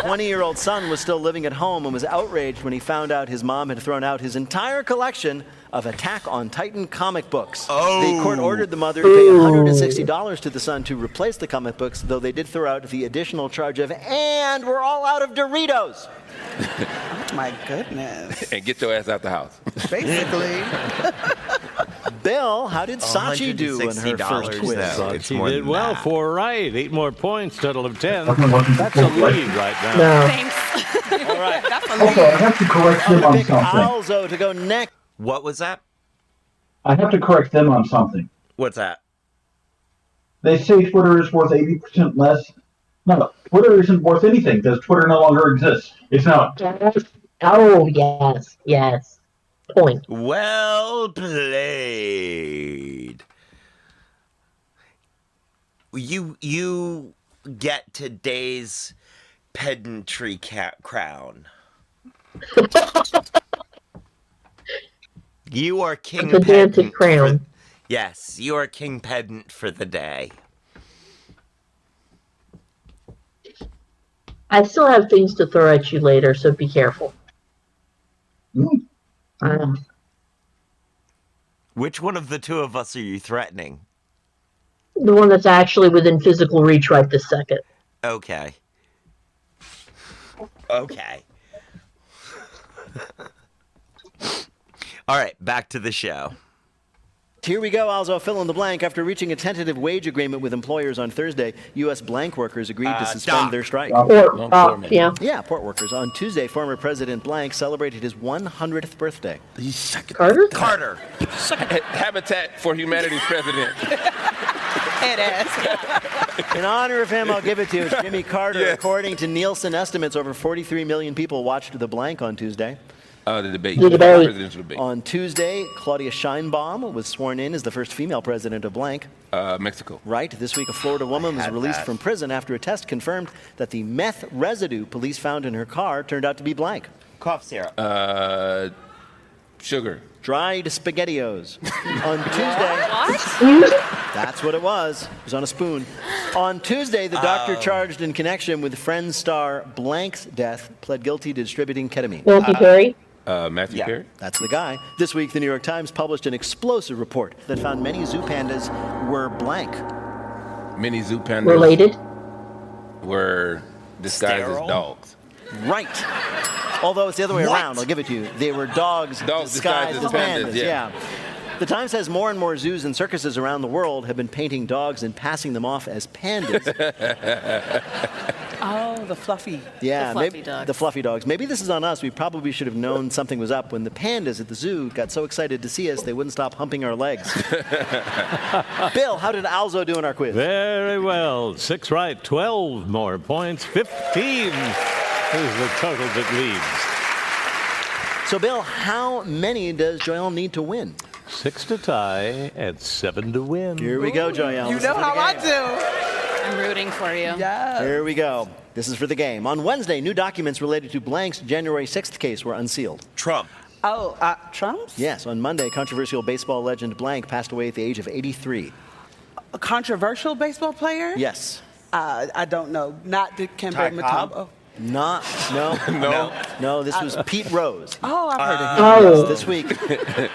S4: 20-year-old son was still living at home and was outraged when he found out his mom had thrown out his entire collection of Attack on Titan comic books. The court ordered the mother to pay $160 to the son to replace the comic books, though they did throw out the additional charge of, and we're all out of Doritos.
S8: Oh, my goodness.
S7: And get your ass out the house.
S8: Basically.
S4: Bill, how did Sachi do in her first quiz?
S5: Sachi did well, 4 right. 8 more points, total of 10. That's a lead right now.
S2: No.
S9: Thanks.
S4: All right.
S8: That's a
S3: Also, I have to correct them on something.
S4: Alzo to go next.
S1: What was that?
S3: I have to correct them on something.
S1: What's that?
S3: They say Twitter is worth 80% less. No, Twitter isn't worth anything because Twitter no longer exists. It's now.
S2: Oh, yes, yes. Point.
S1: Well played. You get today's pedantry crown. You are king
S2: A pedantic
S1: pedant.
S2: crown.
S1: Yes, you are king pedant for the day.
S2: I still have things to throw at you later, so be careful.
S1: Which one of the two of us are you threatening?
S2: The one that's actually within physical reach right this second.
S1: Okay. Okay. All right, back to the show.
S4: Here we go, Alzo. Fill in the blank. After reaching a tentative wage agreement with employers on Thursday, U.S. blank workers agreed to suspend their strike.
S2: Yeah.
S4: Yeah, port workers. On Tuesday, former President Blank celebrated his 100th birthday.
S2: Carter?
S1: Carter.
S7: Habitat for Humanity's president.
S8: Head ass.
S4: In honor of him, I'll give it to you. It's Jimmy Carter. Yes. According to Nielsen estimates, over 43 million people watched the blank on Tuesday.
S7: The debate.
S4: Presidential debate. On Tuesday, Claudia Sheinbaum was sworn in as the first female president of blank.
S7: Mexico.
S4: Right. This week, a Florida woman was released from prison after a test confirmed that the meth residue police found in her car turned out to be blank.
S1: Cough syrup.
S7: Sugar.
S4: Dried SpaghettiOs. On Tuesday.
S9: What?
S4: That's what it was. It was on a spoon. On Tuesday, the doctor charged in connection with Friends star Blank's death pled guilty to distributing ketamine.
S2: Matthew Perry?
S7: Matthew Perry?
S4: That's the guy. This week, the New York Times published an explosive report that found many zoo pandas were blank.
S7: Many zoo pandas
S2: Related?
S7: were disguised as dogs.
S4: Right. Although it's the other way around, I'll give it to you. They were dogs disguised as pandas. Yeah. The Times says more and more zoos and circuses around the world have been painting dogs and passing them off as pandas.
S8: Oh, the fluffy.
S4: Yeah,
S9: The fluffy
S4: maybe
S9: dogs.
S4: the fluffy dogs. Maybe this is on us. We probably should have known something was up when the pandas at the zoo got so excited to see us they wouldn't stop humping our legs. Bill, how did Alzo do in our quiz?
S5: Very well. 6 right, 12 more points, 15 is the total that leads.
S4: So, Bill, how many does Joel need to win?
S5: 6 to tie and 7 to win.
S4: Here we go, Joel.
S8: You know how I do.
S9: I'm rooting for you.
S8: Yeah.
S4: Here we go. This is for the game. On Wednesday, new documents related to Blank's January 6th case were unsealed.
S1: Trump.
S8: Oh, Trump's?
S4: Yes, on Monday, controversial baseball legend Blank passed away at the age of 83.
S8: A controversial baseball player?
S4: Yes.
S8: I don't know. Not Dikembe
S1: Ty
S8: Mutombo.
S1: Cobb?
S4: No. No, this was Pete Rose.
S8: Oh, I've heard of him.
S4: Yes, this week,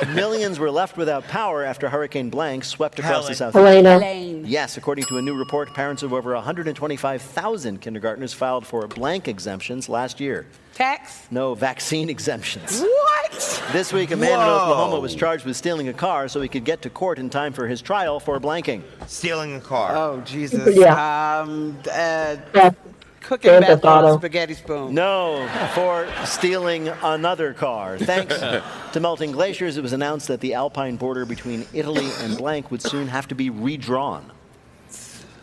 S4: millions were left without power after Hurricane Blank swept across the south.
S2: Helena.
S4: Yes, according to a new report, parents of over 125,000 kindergartners filed for blank exemptions last year.
S8: Tax?
S4: No, vaccine exemptions.
S8: What?
S4: This week, a man in Oklahoma was charged with stealing a car so he could get to court in time for his trial for blanking.
S1: Stealing a car.
S8: Oh, Jesus.
S2: Yeah.
S8: Cooking
S2: Grand
S8: bath
S2: Theft
S8: on a
S2: Auto.
S8: spaghetti spoon.
S4: No, for stealing another car. Thanks to melting glaciers, it was announced that the alpine border between Italy and blank would soon have to be redrawn.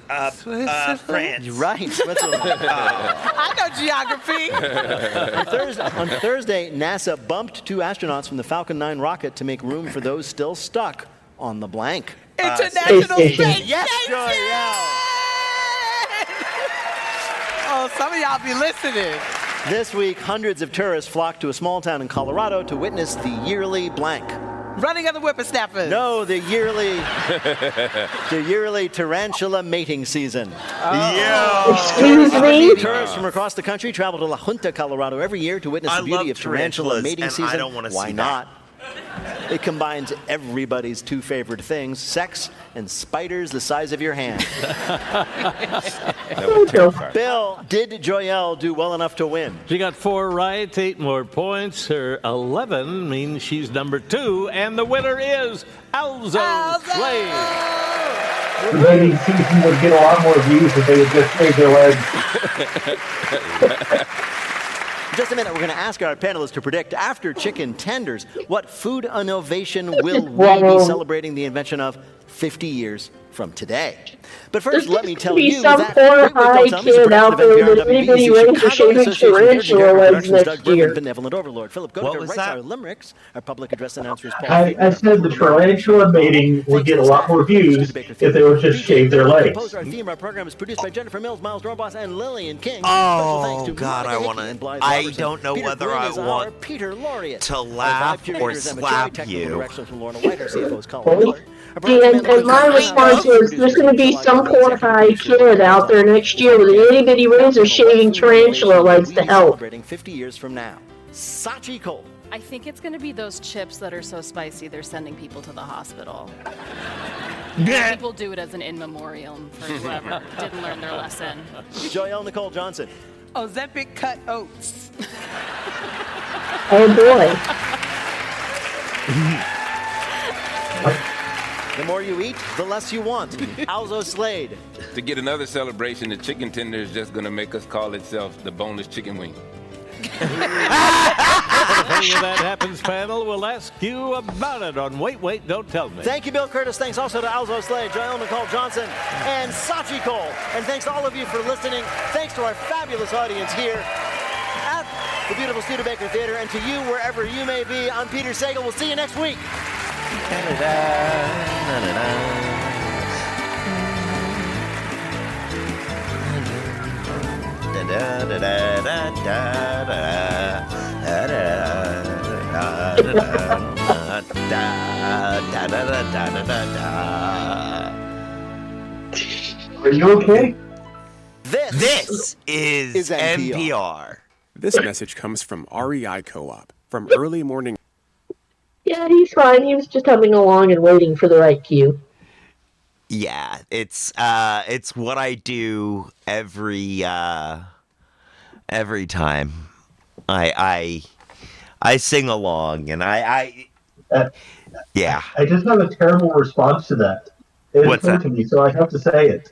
S1: France.
S4: You're right, Switzerland.
S8: I know geography.
S4: On Thursday, NASA bumped 2 astronauts from the Falcon 9 rocket to make room for those still stuck on the blank.
S8: International Space Station.
S4: Yes, Joy, yeah.
S8: Oh, some of y'all be listening.
S4: This week, hundreds of tourists flocked to a small town in Colorado to witness the yearly blank.
S8: Running of the whippersnappers.
S4: No, the yearly tarantula mating season.
S2: Excuse me?
S4: Tourists from across the country travel to La Junta, Colorado every year to witness the beauty of tarantula mating
S1: and
S4: season.
S1: I don't want to
S4: Why
S1: see
S4: not? It combines everybody's two favorite things, sex and spiders the size of your hand. Bill, did Joyelle do well enough to win?
S5: She got 4 right, 8 more points. Her 11 means she's number 2, and the winner is Alzo Slade.
S3: The mating season would get a lot more views if they would just shave their legs.
S4: In just a minute, we're going to ask our panelists to predict, after chicken tenders, what food innovation will we be celebrating the invention of 50 years from today? But first, let me tell you that
S2: poor high kid out there with an itty-bitty razor shaving tarantula legs next year.
S4: Benevolent Overlord Philip Goethe writes our limericks. Our public address announcers Paul
S3: I said the tarantula mating would get a lot more views if they would just shave their legs.
S4: Our theme, our program is produced by Jennifer Mills, Miles Dornbos, and Lillian King.
S1: Oh, God, I don't know whether I want
S4: Peter Laureate.
S1: to laugh or slap you.
S2: And my response is, there's going to be some poor high kid out there next year with an itty-bitty razor shaving tarantula legs to help.
S4: Celebrating 50 years from now. Sachi Cole.
S9: I think it's going to be those chips that are so spicy they're sending people to the hospital. People do it as an in memoriam for whoever didn't learn their lesson.
S4: Joyelle Nicole Johnson.
S8: Ozempic cut oats.
S2: Oh boy.
S4: The more you eat, the less you want. Alzo Slade.
S7: To get another celebration, the chicken tender is just going to make us call itself the boneless chicken wing.
S5: If any of that happens, panel, we'll ask you about it on Wait, Don't Tell Me.
S4: Thank you, Bill Curtis. Thanks also to Alzo Slade, Joyelle Nicole Johnson, and Sachi Cole. And thanks to all of you for listening. Thanks to our fabulous audience here at the beautiful Studebaker Theater, and to you wherever you may be. I'm Peter Sagal. We'll see you next week.
S3: Are you okay?
S1: This is NPR.
S14: This message comes from REI Co-op from early morning.
S2: Yeah, he's fine. He was just humming along and waiting for the right cue.
S1: Yeah, it's what I do every time. I sing along, and yeah.
S3: I just have a terrible response to that. It
S1: What's
S3: occurred
S1: that?
S3: to me, so I have to say it.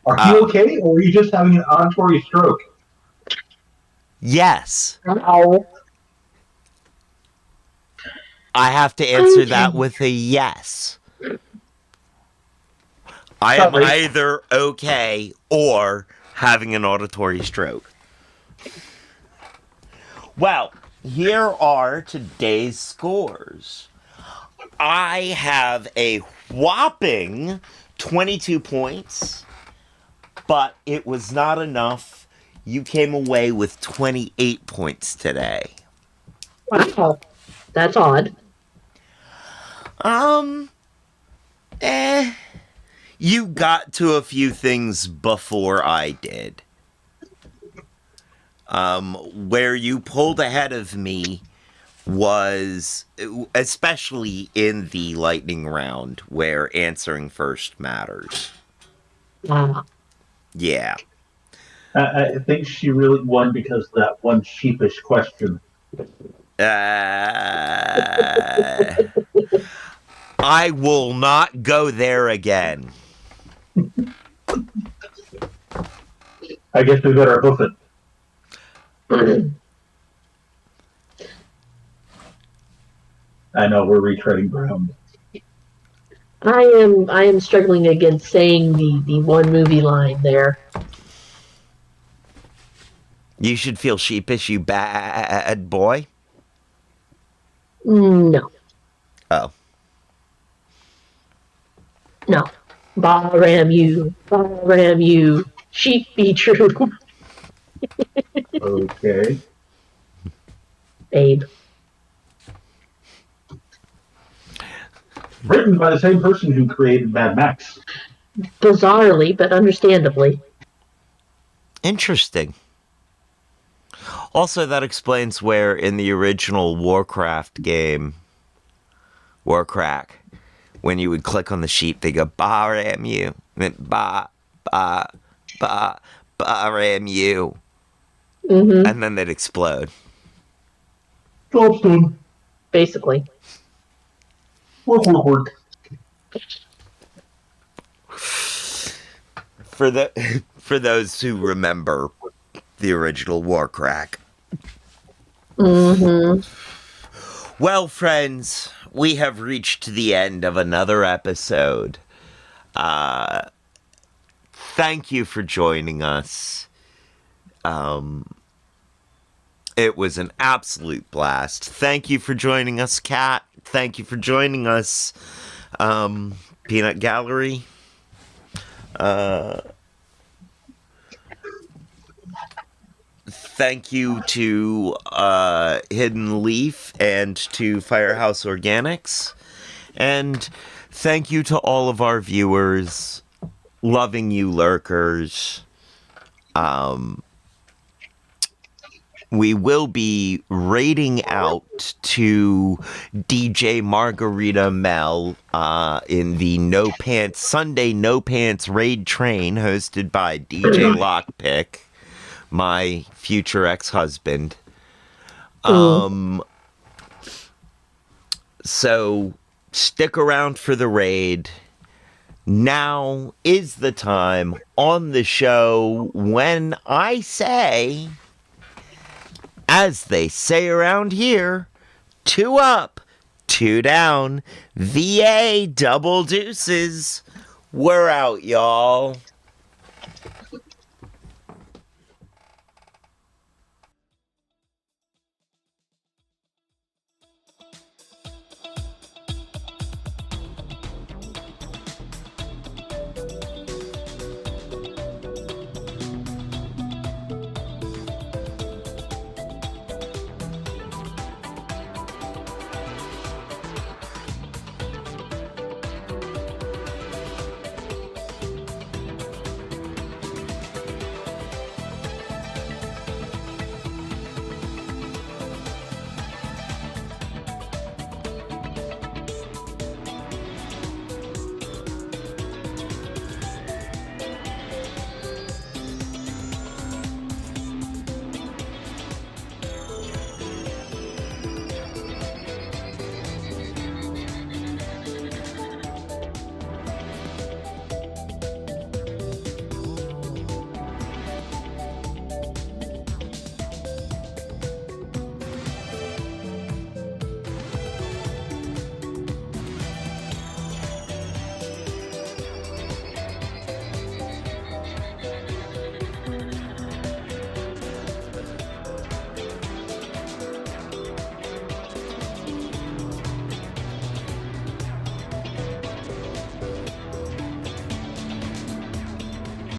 S3: Are you okay, or are you just having an auditory stroke?
S1: Yes.
S2: Oh.
S1: I have to answer that with a yes. I am either okay or having an auditory stroke. Well, here are today's scores. I have a whopping 22 points, but it was not enough. You came away with 28 points today.
S2: Wow. That's odd.
S1: You got to a few things before I did. Where you pulled ahead of me was, especially in the lightning round, where answering first matters.
S2: Wow.
S1: Yeah.
S3: I think she really won because of that one sheepish question.
S1: I will not go there again.
S3: I guess we better hoof it. I know we're retreading ground.
S2: I am struggling against saying the one movie line there.
S1: You should feel sheepish, you bad boy.
S2: No.
S1: Oh.
S2: No. Bahram you. Sheep be true.
S3: Okay.
S2: Babe.
S3: Written by the same person who created Mad Max.
S2: Bizarrely, but understandably.
S1: Interesting. Also, that explains where in the original Warcraft game, Warcrack, when you would click on the sheep, they go, "Ba-ram you." Ba, ba, ba, ba-ram you.
S2: Mm-hmm.
S1: And then they'd explode.
S3: Job's done.
S2: Basically.
S3: Work.
S1: For those who remember the original Warcrack.
S2: Mm-hmm.
S1: Well, friends, we have reached the end of another episode. Thank you for joining us. It was an absolute blast. Thank you for joining us, Kat. Thank you for joining us, Peanut Gallery. Thank you to Hidden Leaf and to Firehouse Organics. And thank you to all of our viewers. Loving you, lurkers. We will be raiding out to DJ Margarita Mel in the Sunday No Pants raid train hosted by DJ Lockpick, my future ex-husband. So stick around for the raid. Now is the time on the show when I say, as they say around here, 2 up, 2 down, VA double deuces. We're out, y'all.